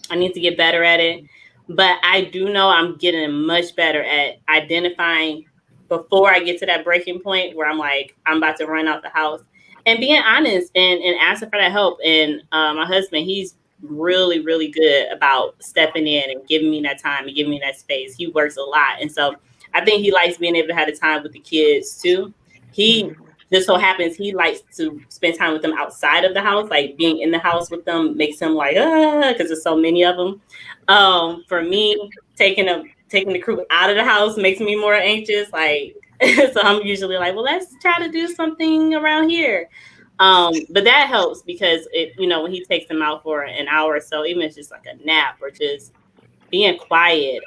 I need to get better at it. But I do know I'm getting much better at identifying before I get to that breaking point where I'm like, I'm about to run out the house and being honest and asking for that help. And my husband, he's really, really good about stepping in and giving me that time and giving me that space. He works a lot. And so I think he likes being able to have the time with the kids too. He just so happens he likes to spend time with them outside of the house, like being in the house with them makes him like, because there's so many of them. For me, taking the crew out of the house makes me more anxious. Like, so I'm usually like, well, let's try to do something around here. But that helps because when he takes them out for an hour or so, even if it's just like a nap or just being quiet,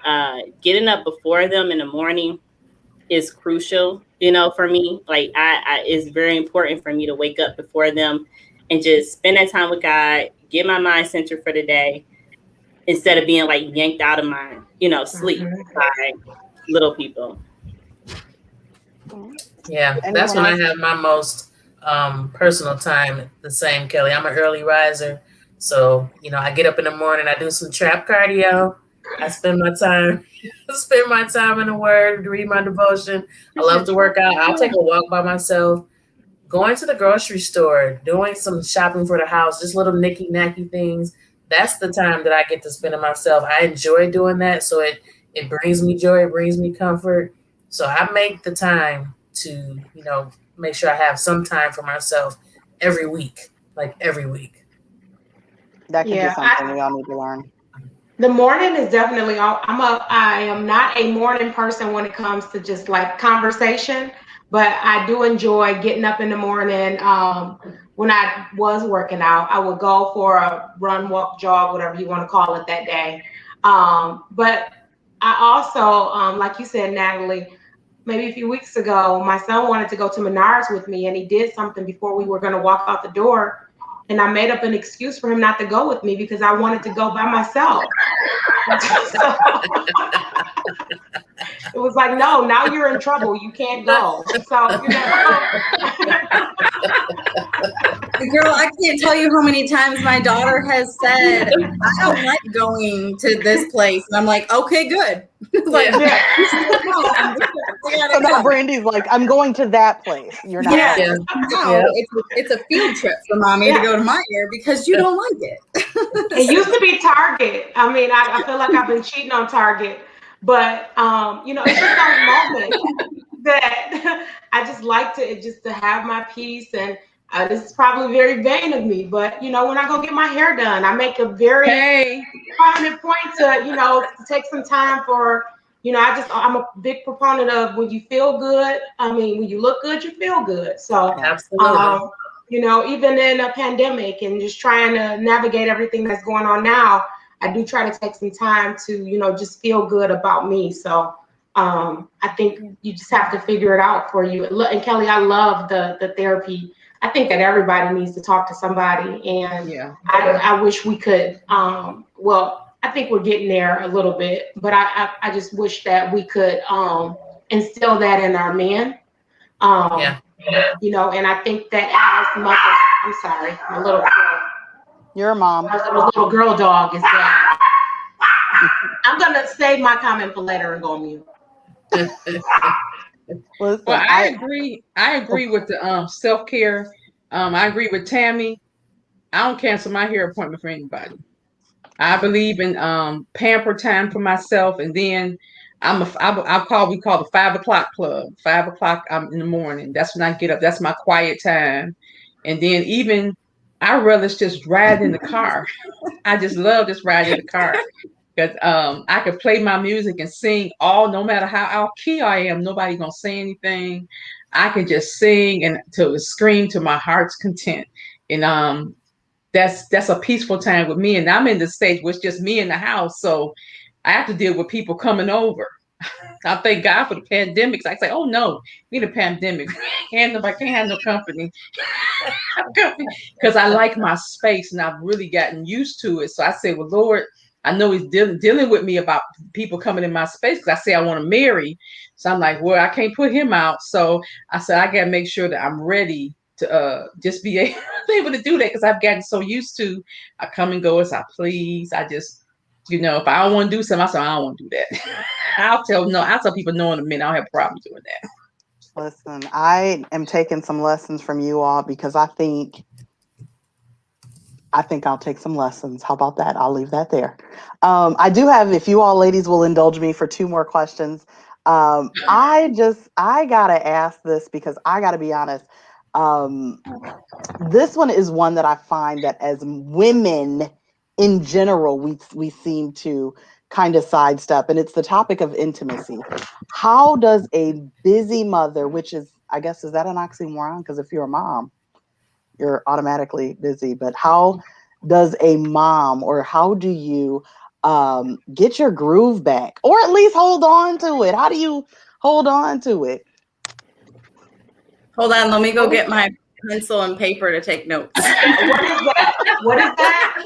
getting up before them in the morning is crucial, for me. Like I it's very important for me to wake up before them and just spend that time with God, get my mind centered for the day instead of being like yanked out of my, sleep by little people.
Yeah, that's
Anyone
when I
else?
have my most personal time. The same, Kelly. I'm an early riser, so I get up in the morning. I do some trap cardio. I spend my time, in the Word, read my devotion. I love to work out. I'll take a walk by myself. Going to the grocery store, doing some shopping for the house, just little nicky nacky things. That's the time that I get to spend it myself. I enjoy doing that, so it brings me joy, it brings me comfort. So I make the time to make sure I have some time for myself every week, like every week.
That could be
Yeah,
something we all need to learn.
the morning is definitely. I am not a morning person when it comes to just like conversation, but I do enjoy getting up in the morning. When I was working out, I would go for a run, walk, jog, whatever you want to call it that day. But I also, like you said, Natalie, maybe a few weeks ago, my son wanted to go to Menards with me, and he did something before we were going to walk out the door. And I made up an excuse for him not to go with me because I wanted to go by myself. So it was like, no, now you're in trouble. You can't go. So,
Girl, I can't tell you how many times my daughter has said, I don't like going to this place. And I'm like, okay, good. Like,
yeah.
So now Brandy's like, I'm going to that place. You're not
Yeah.
going.
Now it's a field trip for mommy to go to Meyer because you don't like it.
It used to be Target. I mean, I feel like I've been cheating on Target, but it's just those moments that I just like to have my peace. And this is probably very vain of me, but when I go get my hair done, I make a very prominent point to take some time for. I'm a big proponent of when you feel good. I mean, when you look good, you feel good. So,
Absolutely.
even in a pandemic and just trying to navigate everything that's going on now, I do try to take some time to, just feel good about me. So, I think you just have to figure it out for you. And Kelly, I love the therapy. I think that everybody needs to talk to somebody, and I wish we could. I think we're getting there a little bit, but I just wish that we could instill that in our men. And I think that as mothers, I'm sorry, my little girl.
You're a mom.
My little girl dog is there. I'm gonna save my comment for later and go on mute.
Listen,
well, I agree with the self-care. I agree with Tammy. I don't cancel my hair appointment for anybody. I believe in pamper time for myself, and then we call the 5 o'clock club. 5 o'clock in the morning. That's when I get up. That's my quiet time. And then even I relish just riding in the car. I just love just riding in the car because I could play my music and sing no matter how out key I am. Nobody gonna say anything. I can just sing and to scream to my heart's content. And that's a peaceful time with me. And I'm in the stage where it's just me in the house. So I have to deal with people coming over. I thank God for the pandemics. I say, oh no, we need a pandemic. I can't have no company. Because I like my space and I've really gotten used to it. So I say, well, Lord, I know he's dealing with me about people coming in my space because I say I want to marry. So I'm like, well, I can't put him out. So I said, I got to make sure that I'm ready to just be able to do that because I've gotten so used to I come and go as I please. I just, if I don't want to do something, I say I don't want to do that. I'll tell people no in a minute. I don't have a problem doing that.
Listen, I am taking some lessons from you all because I think I'll take some lessons. How about that? I'll leave that there. I do have, if you all ladies will indulge me for 2 more questions. I gotta ask this because I gotta be honest. This one is one that I find that as women in general, we seem to kind of sidestep, and it's the topic of intimacy. How does a busy mother, which is, I guess, is that an oxymoron? Because if you're a mom, you're automatically busy. But how does a mom, or how do you get your groove back, or at least hold on to it? How do you hold on to it?
Hold on, let me go get my pencil and paper to take notes.
What is that? What is that?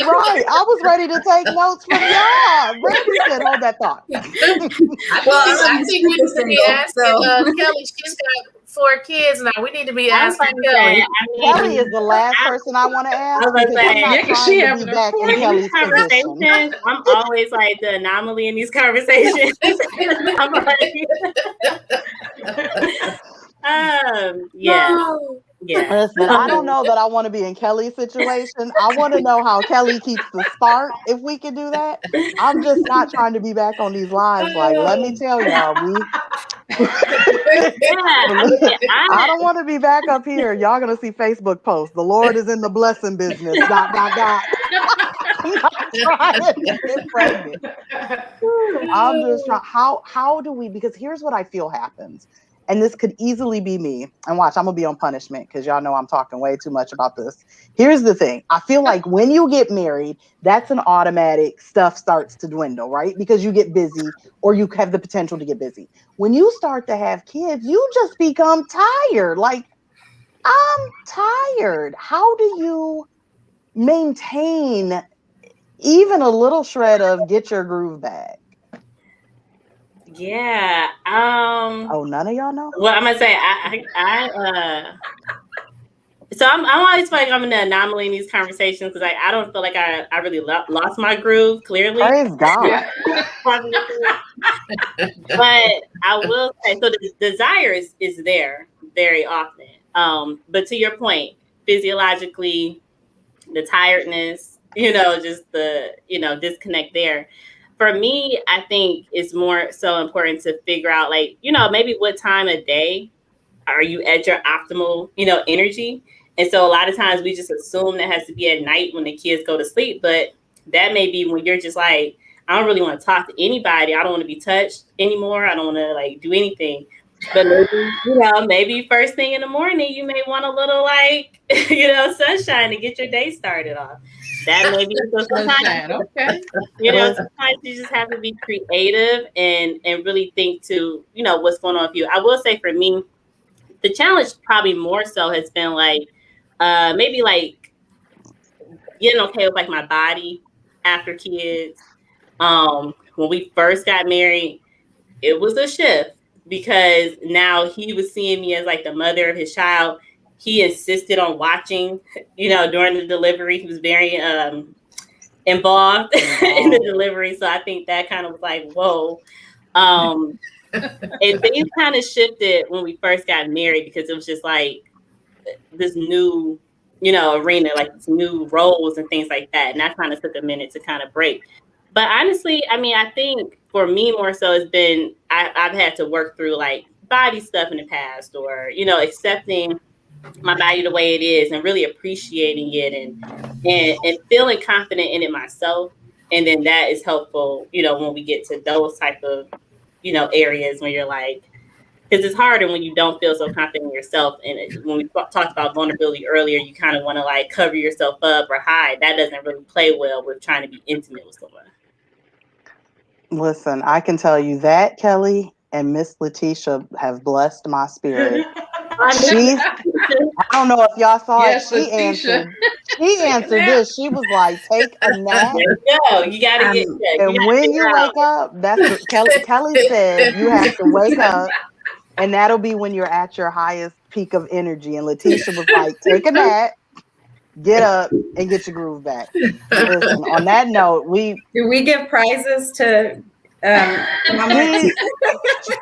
Right. I was ready to take notes from y'all. Randy said, hold that thought.
Well, I think we need to be asking Kelly. She's got 4 kids now. We need to be asking Kelly.
Kelly is the last person I want to ask because I'm not
Yeah, 'cause
trying
she
to
having
be
a
back in Kelly's position.
Conversations, I'm always like the anomaly in these conversations. I'm like, yeah. Yeah.
Listen, I don't know that I want to be in Kelly's situation. I want to know how Kelly keeps the spark. If we could do that, I'm just not trying to be back on these lives. Like, let me tell y'all, I don't want to be back up here. Y'all gonna see Facebook posts. The Lord is in the blessing business. ... I'm not trying to get pregnant. I'm just trying. How do we? Because here's what I feel happens. And this could easily be me. And watch, I'm going to be on punishment because y'all know I'm talking way too much about this. Here's the thing. I feel like when you get married, that's an automatic stuff starts to dwindle, right? Because you get busy or you have the potential to get busy. When you start to have kids, you just become tired. Like, I'm tired. How do you maintain even a little shred of get your groove back?
Yeah.
Oh, none of y'all know?
Well, I'm gonna say so I'm always like I'm an anomaly in these conversations because I don't feel like I really lost my groove, clearly.
Praise God.
But I will say, so the desire is there very often. But to your point, physiologically, the tiredness, just the, disconnect there. For me, I think it's more so important to figure out, like, maybe what time of day are you at your optimal, energy. And so a lot of times we just assume that has to be at night when the kids go to sleep. But that may be when you're just like, I don't really want to talk to anybody. I don't want to be touched anymore. I don't want to like do anything. But maybe, maybe first thing in the morning, you may want a little like, sunshine to get your day started off. That may be
sunshine. Okay.
Sometimes you just have to be creative and really think to, what's going on with you. I will say for me, the challenge probably more so has been like, maybe like getting okay with like my body after kids. When we first got married, it was a shift because now he was seeing me as like the mother of his child. He insisted on watching, during the delivery. He was very involved in the delivery. So I think that kind of was like, whoa. And things kind of shifted when we first got married because it was just like this new, arena, like this new roles and things like that. And that kind of took a minute to kind of break. But honestly, I mean, I think for me more so it's been, I've had to work through like body stuff in the past or, accepting my body the way it is and really appreciating it and feeling confident in it myself. And then that is helpful, when we get to those type of, areas when you're like, because it's harder when you don't feel so confident in yourself. And when we talked about vulnerability earlier, you kind of want to like cover yourself up or hide. That doesn't really play well with trying to be intimate with someone.
Listen, I can tell you that Kelly and Miss Letitia have blessed my spirit. I don't know if y'all saw it. She answered this. She was like, take a nap.
There you go. You got to get
and when you wake up, that's what Kelly said. You have to wake up, and that'll be when you're at your highest peak of energy. And Letitia was like, take a nap, get up, and get your groove back. Listen, on that note,
do we give prizes to
he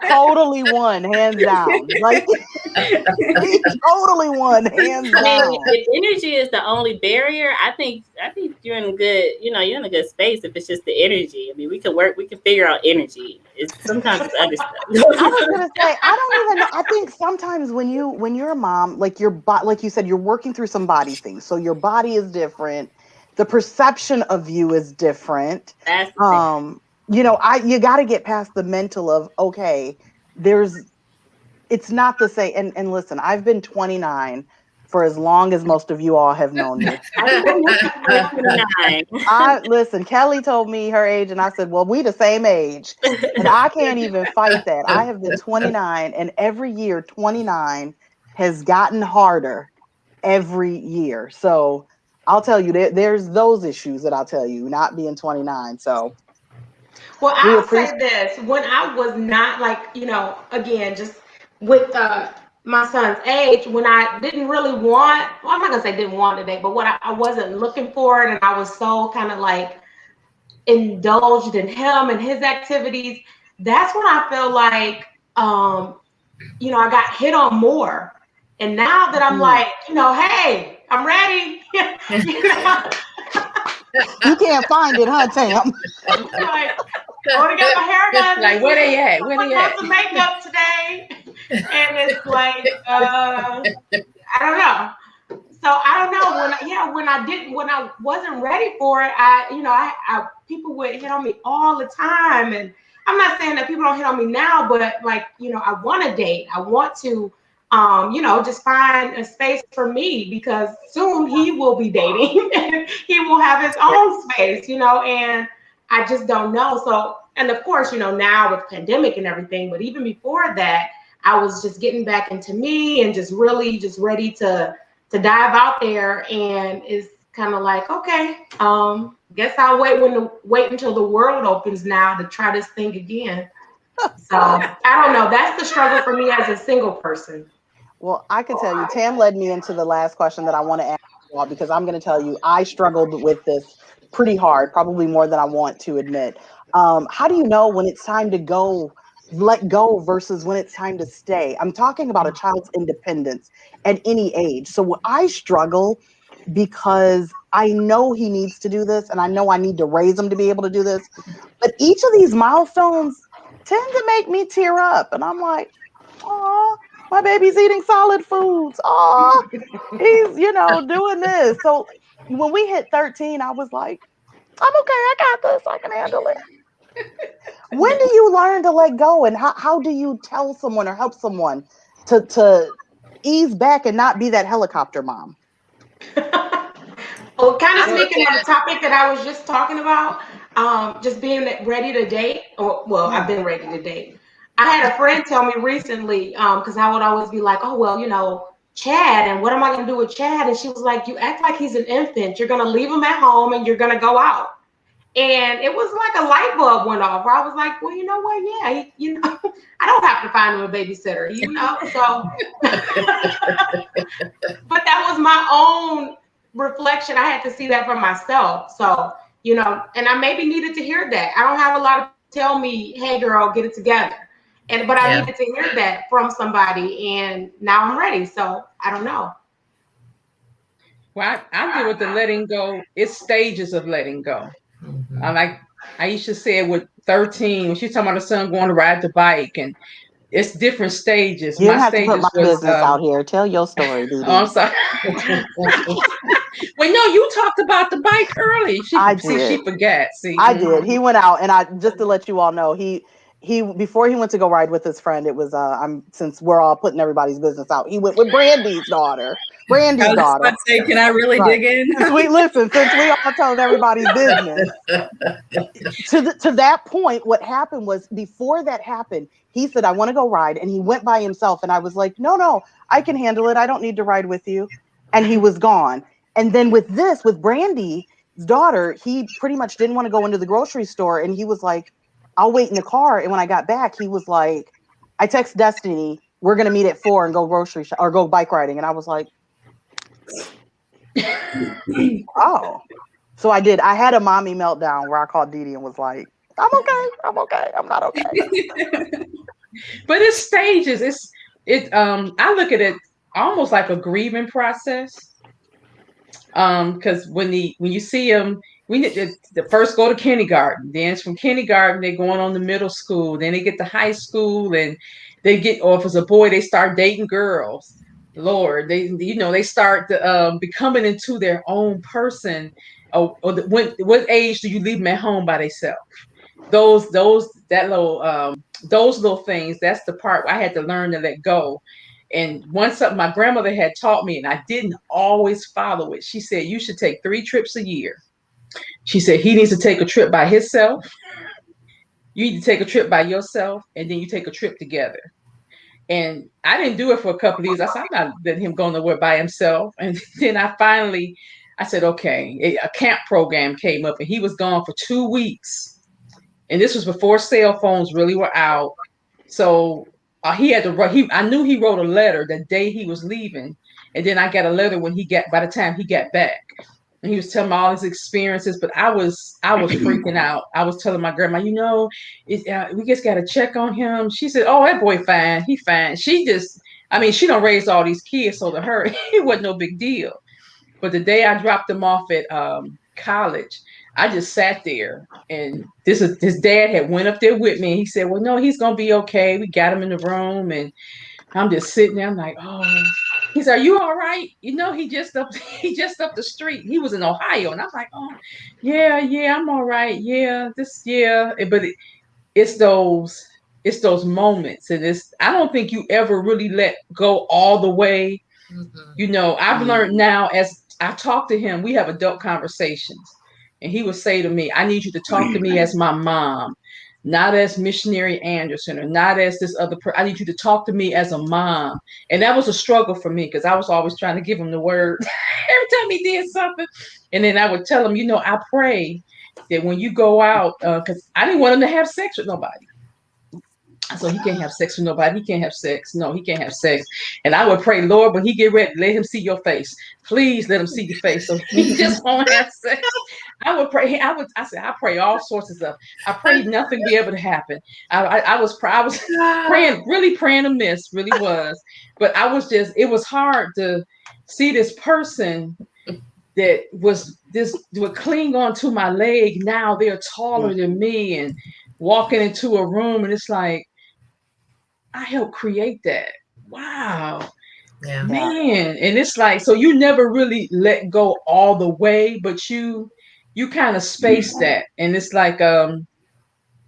totally won, hands down. Like he totally won, hands down.
I mean, if energy is the only barrier, I think you're in a good, you're in a good space if it's just the energy. I mean, we can figure out energy. Sometimes it's other stuff.
I was gonna say, I don't even know. I think sometimes when you're a mom, like like you said, you're working through some body things. So your body is different. The perception of you is different.
That's the thing.
You got to get past the mental of, okay, it's not the same. And listen, I've been 29 for as long as most of you all have known me.
I'm 29.
I listen, Kelly told me her age, and I said, well, we the same age. And I can't even fight that. I have been 29, and every year 29 has gotten harder every year. So I'll tell you, there's those issues that I'll tell you, not being 29. So
Well,
we
I'll
appreciate.
say this. When I was not like, again, just with my son's age, when I didn't really want, well, I'm not gonna say didn't want to date, but what I wasn't looking for it, and I was so kind of like indulged in him and his activities, that's when I feel like, I got hit on more. And now that I'm like, hey, I'm ready.
You can't find it, huh, Tam?
Like, I already got my hair done.
Like, where they at? Where they at?
Some makeup today, and it's like, I don't know. So I don't know when I wasn't ready for it. People would hit on me all the time, and I'm not saying that people don't hit on me now, but like, I want to date. I want to, just find a space for me because soon he will be dating and he will have his own space, and I just don't know. So, and of course, now with pandemic and everything, but even before that, I was just getting back into me and just really just ready to dive out there, and it's kind of like, okay, guess I'll wait until the world opens now to try this thing again. So I don't know. That's the struggle for me as a single person.
Well, I can tell you, Tam led me into the last question that I want to ask you all because I'm going to tell you, I struggled with this pretty hard, probably more than I want to admit. How do you know when it's time to go, let go versus when it's time to stay? I'm talking about a child's independence at any age. So I struggle because I know he needs to do this and I know I need to raise him to be able to do this. But each of these milestones tend to make me tear up. And I'm like, oh, my baby's eating solid foods. Oh, he's, doing this. So when we hit 13, I was like, I'm okay. I got this. I can handle it. When do you learn to let go? And how do you tell someone or help someone to ease back and not be that helicopter mom?
Well, kind of speaking on the topic that I was just talking about, just being ready to date, or well, I've been ready to date. I had a friend tell me recently, because I would always be like, oh, well, Chad, and what am I going to do with Chad? And she was like, you act like he's an infant. You're going to leave him at home and you're going to go out. And it was like a light bulb went off where I was like, well, you know what? Yeah, I don't have to find him a babysitter, So, but that was my own reflection. I had to see that for myself. So, and I maybe needed to hear that. I don't have a lot of tell me, hey girl, get it together. But I needed to hear that from somebody, and now I'm ready. So I don't know.
Well, I deal with the letting go. It's stages of letting go. Like Aisha said with 13, when she's talking about her son going to ride the bike, and it's different stages.
You don't
My
have to put
stages
my
was
business out here. Tell your story, Dee Dee.
Oh, I'm sorry. Wait, no, you talked about the bike early. She forgot. See,
I did. He went out, and I just to let you all know, he before he went to go ride with his friend, it was since we're all putting everybody's business out, he went with Brandy's daughter. Brandy's
I was
daughter.
about to say, can I really dig in?
Since we all told everybody's business. To that point, what happened was before that happened, he said, I want to go ride. And he went by himself. And I was like, no, I can handle it. I don't need to ride with you. And he was gone. And then with Brandy's daughter, he pretty much didn't want to go into the grocery store. And he was like, I'll wait in the car. And when I got back, he was like, I text Destiny, we're going to meet at 4 and go or go bike riding. And I was like, oh. So I did. I had a mommy meltdown where I called Dee Dee and was like, I'm okay. I'm not okay.
But it's stages. I look at it almost like a grieving process. Because when you see them, the first go to kindergarten, then from kindergarten they're going on to middle school, then they get to high school, and or if it's a boy, they start dating girls. Lord, they start becoming into their own person. What age do you leave them at home by themselves? Those little things. That's the part I had to learn to let go. And once something my grandmother had taught me, and I didn't always follow it. She said, you should take 3 trips a year. She said, he needs to take a trip by himself. You need to take a trip by yourself, and then you take a trip together. And I didn't do it for a couple of years. I said, I'm not letting him go nowhere by himself. And then I said, okay, a camp program came up, and he was gone for 2 weeks. And this was before cell phones really were out. So he had to write. I knew he wrote a letter the day he was leaving, and then I got a letter by the time he got back. And he was telling me all his experiences, but I was freaking out. I was telling my grandma, we just got to check on him. She said, "Oh, that boy fine. He fine." She don't raise all these kids, so to her, it wasn't no big deal. But the day I dropped him off at college, I just sat there, and his dad had went up there with me. And he said, "Well, no, he's gonna be okay. We got him in the room," and I'm just sitting there. I'm like, "Oh." He said, "Are you all right?" He just up the street. He was in Ohio, and I'm like, "Oh, yeah, I'm all right. Yeah, But it's those moments, and I don't think you ever really let go all the way.
Mm-hmm.
I've learned now as I talk to him, we have adult conversations, and he would say to me, "I need you to talk to me as my mom, not as missionary Anderson or not as this other person. I need you to talk to me as a mom." And that was a struggle for me because I was always trying to give him the word every time he did something. And then I would tell him, I pray that when you go out, because I didn't want him to have sex with nobody. So he can't have sex with nobody. He can't have sex. No, he can't have sex. And I would pray, Lord, when he get ready, let him see your face. Please let him see your face so he just won't have sex. I would pray. I said, I pray all sorts of stuff. I prayed nothing be able to happen. I was praying, really praying amiss, really was. But it was hard to see this person that would cling onto my leg. Now they're taller than me and walking into a room, and it's like, I helped create that. Wow.
Yeah.
Man. And it's like, so you never really let go all the way, but you kind of space that. And it's like,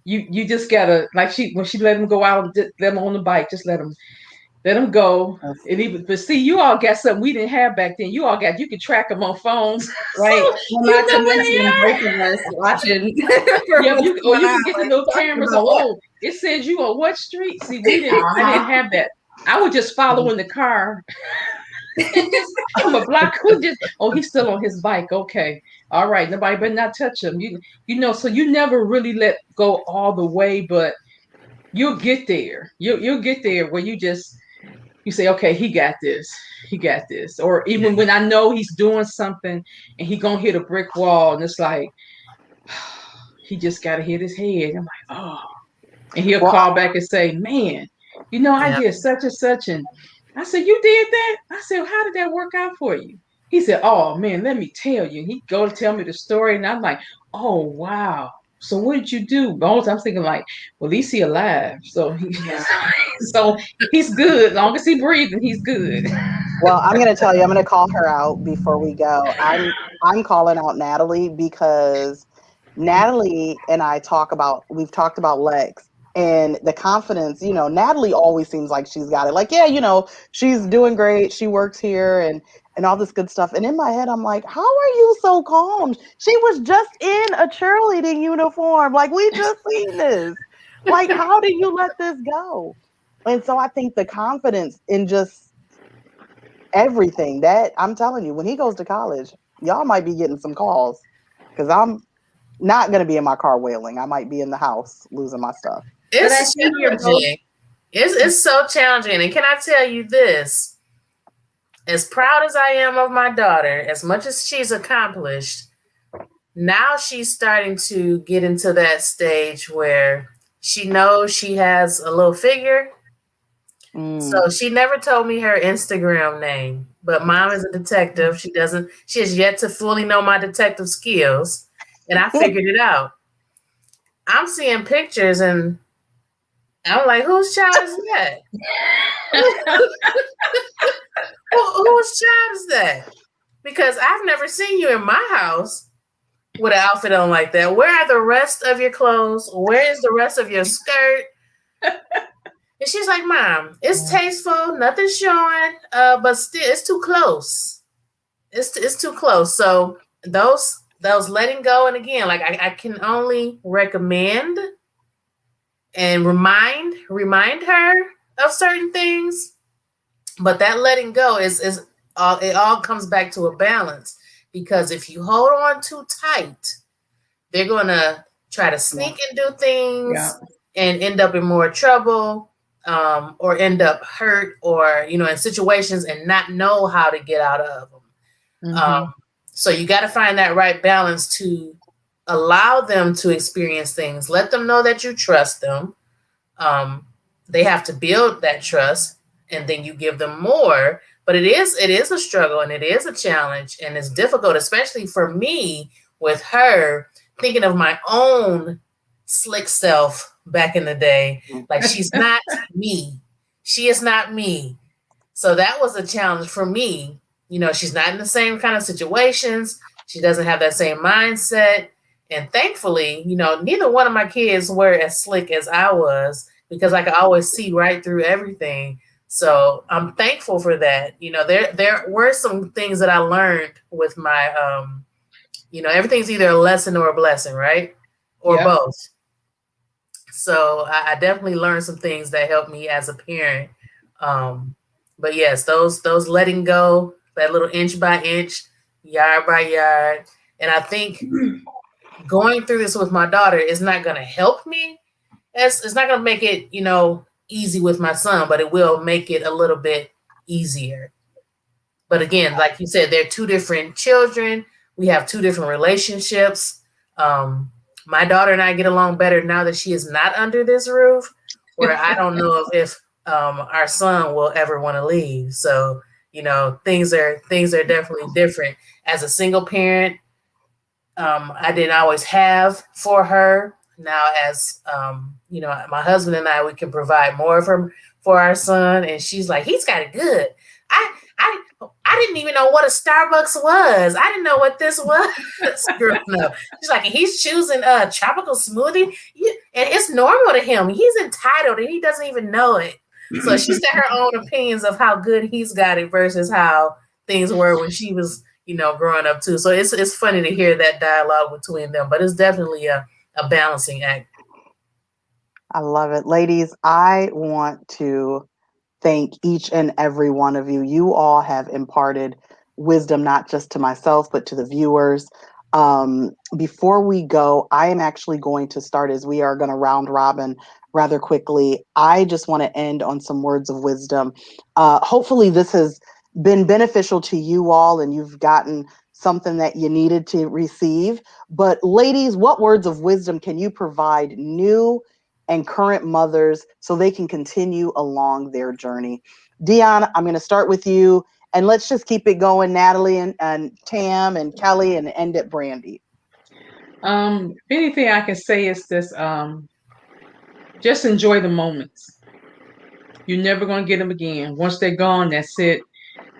you just gotta, like when she let him go out, let him on the bike, just let him go. But see, you all got something we didn't have back then. You could track them on phones.
Right.
So
Well, not to mention both of us watching.
You can get the little cameras. It says you on what street? See, I didn't have that. I would just follow in the car. And just from a block, he's still on his bike. Okay. All right. Nobody better not touch him. So you never really let go all the way, but you'll get there. You'll get there where you say, okay, he got this. He got this. Or even when I know he's doing something and he gonna hit a brick wall, and it's like, he just got to hit his head. I'm like, oh. And he'll call back and say, man, I did such and such. And I said, you did that? I said, well, how did that work out for you? He said, oh, man, let me tell you. He'd go to tell me the story. And I'm like, oh, wow. So what did you do? Bones? I'm thinking like, well, at least he's alive. So so he's good. As long as he's breathing, he's good.
Well, I'm going to tell you, I'm going to call her out before we go. I'm calling out Natalie because Natalie and I we've talked about Lex and the confidence. Natalie always seems like she's got it. Like, yeah, she's doing great. She works here and all this good stuff. And in my head, I'm like, how are you so calm? She was just in a cheerleading uniform. Like, we just seen this. Like, how did you let this go? And so I think the confidence in just everything that I'm telling you, when he goes to college, y'all might be getting some calls because I'm not going to be in my car wailing. I might be in the house losing my stuff.
It's challenging. It's so challenging. And can I tell you this? As proud as I am of my daughter, as much as she's accomplished, now she's starting to get into that stage where she knows she has a little figure. So she never told me her Instagram name, but mom is a detective. She has yet to fully know my detective skills, and I figured it out. I'm seeing pictures and I'm like, whose child is that? Whose child is that? Because I've never seen you in my house with an outfit on like that. Where are the rest of your clothes? Where is the rest of your skirt? And she's like, Mom, it's tasteful, nothing's showing, but still it's too close. It's too close. So those letting go, and again, like I can only recommend and remind her of certain things, but that letting go is all, it all comes back to a balance, because if you hold on too tight, they're gonna try to sneak and do things and end up in more trouble, or end up hurt, or in situations and not know how to get out of them. So you got to find that right balance to allow them to experience things. Let them know that you trust them. They have to build that trust, and then you give them more. But it is a struggle, and it is a challenge, and it's difficult, especially for me with her, thinking of my own slick self back in the day. Like, she's not me. She is not me. So that was a challenge for me. She's not in the same kind of situations. She doesn't have that same mindset. And thankfully, neither one of my kids were as slick as I was, because I could always see right through everything. So I'm thankful for that. There were some things that I learned with my, everything's either a lesson or a blessing, right? Or both. So I definitely learned some things that helped me as a parent. But yes, those letting go, that little inch by inch, yard by yard. And I think going through this with my daughter is not going to help me. It's not going to make it, easy with my son, but it will make it a little bit easier. But again, like you said, they're two different children. We have two different relationships. My daughter and I get along better now that she is not under this roof, where I don't know if our son will ever want to leave. So, things are definitely different. As a single parent, I didn't always have for her. Now, as my husband and I, we can provide more for our son, and she's like, he's got it good. I didn't even know what a Starbucks was. I didn't know what this was growing up. She's like, he's choosing a tropical smoothie, and it's normal to him. He's entitled, and he doesn't even know it. So she's got her own opinions of how good he's got it versus how things were when she was, growing up too. So it's funny to hear that dialogue between them, but it's definitely a balancing act.
I love it. Ladies, I want to thank each and every one of you. You all have imparted wisdom, not just to myself, but to the viewers. Before we go, I am actually going to start, as we are going to round robin rather quickly. I just want to end on some words of wisdom. Hopefully this has been beneficial to you all, and you've gotten something that you needed to receive. But ladies, what words of wisdom can you provide new and current mothers so they can continue along their journey? Dion, I'm going to start with you, and let's just keep it going. Natalie and Tam and Kelly, and end at Brandy.
Anything I can say is this: just enjoy the moments. You're never going to get them again. Once they're gone, that's it.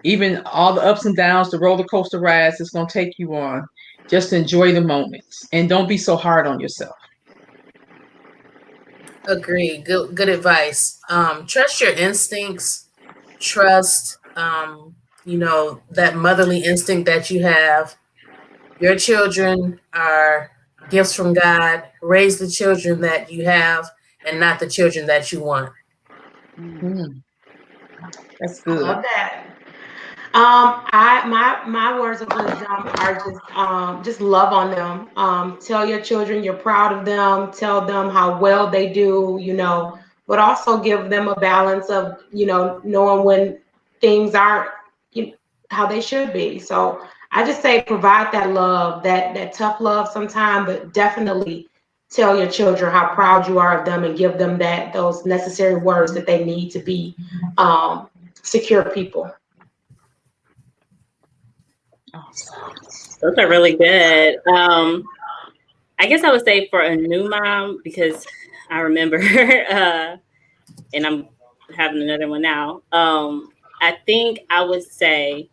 Even all the ups and downs, the roller coaster rides it's going to take you on. Just enjoy the moments, and don't be so hard on yourself.
Agree. Good advice. Trust your instincts. Trust, that motherly instinct that you have. Your children are gifts from God. Raise the children that you have, and not the children that you want.
That's good.
I love that. My words of wisdom are just love on them. Tell your children you're proud of them. Tell them how well they do, but also give them a balance of, knowing when things aren't how they should be. So I just say provide that love, that tough love sometimes, but definitely tell your children how proud you are of them, and give them those necessary words that they need to be secure people.
Those are really good. I guess I would say for a new mom, because I remember, and I'm having another one now. I think I would say,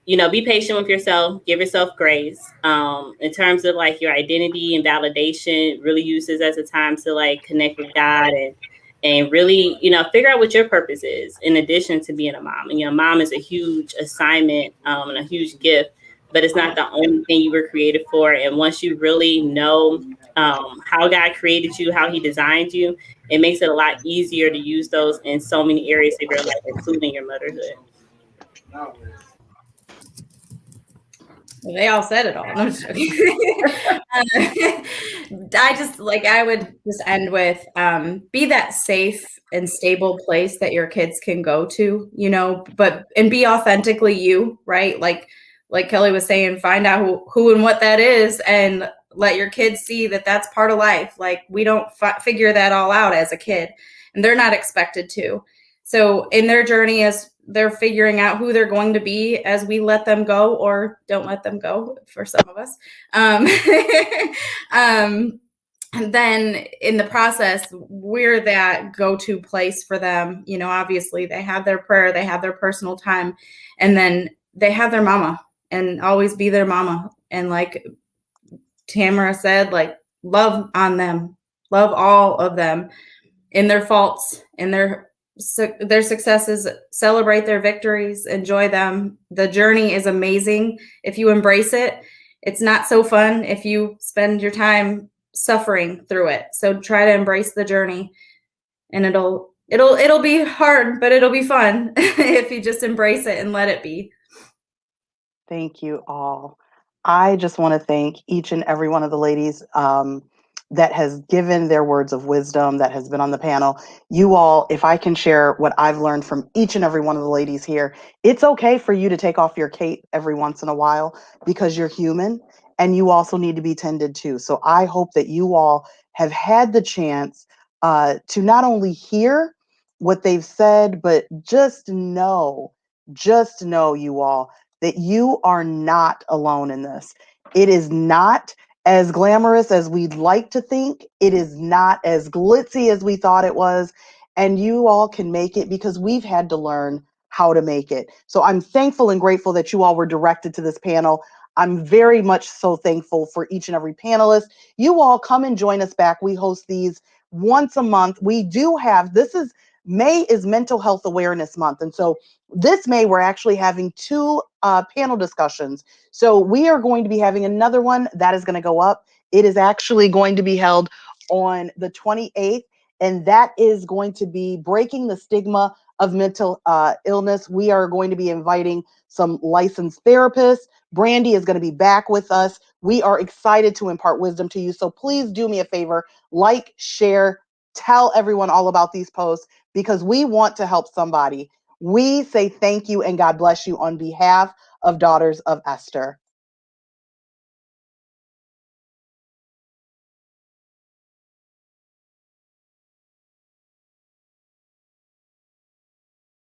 be patient with yourself, give yourself grace. In terms of like your identity and validation, really use this as a time to like connect with God and really, figure out what your purpose is in addition to being a mom. And, mom is a huge assignment and a huge gift, but it's not the only thing you were created for. And once you really know how God created you, how he designed you, it makes it a lot easier to use those in so many areas of your life, including your motherhood.
They all said it all. No, I'm just joking. I would just end with be that safe and stable place that your kids can go to, and be authentically you, right? Like Kelly was saying, find out who and what that is, and let your kids see that that's part of life. Like, we don't figure that all out as a kid, and they're not expected to. So in their journey, as they're figuring out who they're going to be, as we let them go or don't let them go for some of us. And then in the process, we're that go-to place for them. Obviously they have their prayer, they have their personal time, and then they have their mama, and always be their mama. And like Tamara said, like, love on them, love all of them in their faults, in their successes, celebrate their victories, enjoy them. The journey is amazing if you embrace it. It's not so fun if you spend your time suffering through it. So try to embrace the journey, and it'll be hard, but it'll be fun if you just embrace it and let it be.
Thank you all. I just want to thank each and every one of the ladies that has given their words of wisdom, that has been on the panel. You all, if I can share what I've learned from each and every one of the ladies here, it's okay for you to take off your cape every once in a while, because you're human and you also need to be tended to. So I hope that you all have had the chance to not only hear what they've said, but just know, you all, that you are not alone in this. It is not as glamorous as we'd like to think. It is not as glitzy as we thought it was. And you all can make it, because we've had to learn how to make it. So I'm thankful and grateful that you all were directed to this panel. I'm very much so thankful for each and every panelist. You all come and join us back. We host these once a month. We do have, May is Mental Health Awareness Month. And so this May, we're actually having 2 panel discussions. So we are going to be having another one that is going to go up. It is actually going to be held on the 28th, and that is going to be breaking the stigma of mental illness. We are going to be inviting some licensed therapists. Brandy is going to be back with us. We are excited to impart wisdom to you. So please do me a favor, like, share, tell everyone all about these posts, because we want to help somebody. We say thank you and God bless you on behalf of Daughters of Esther.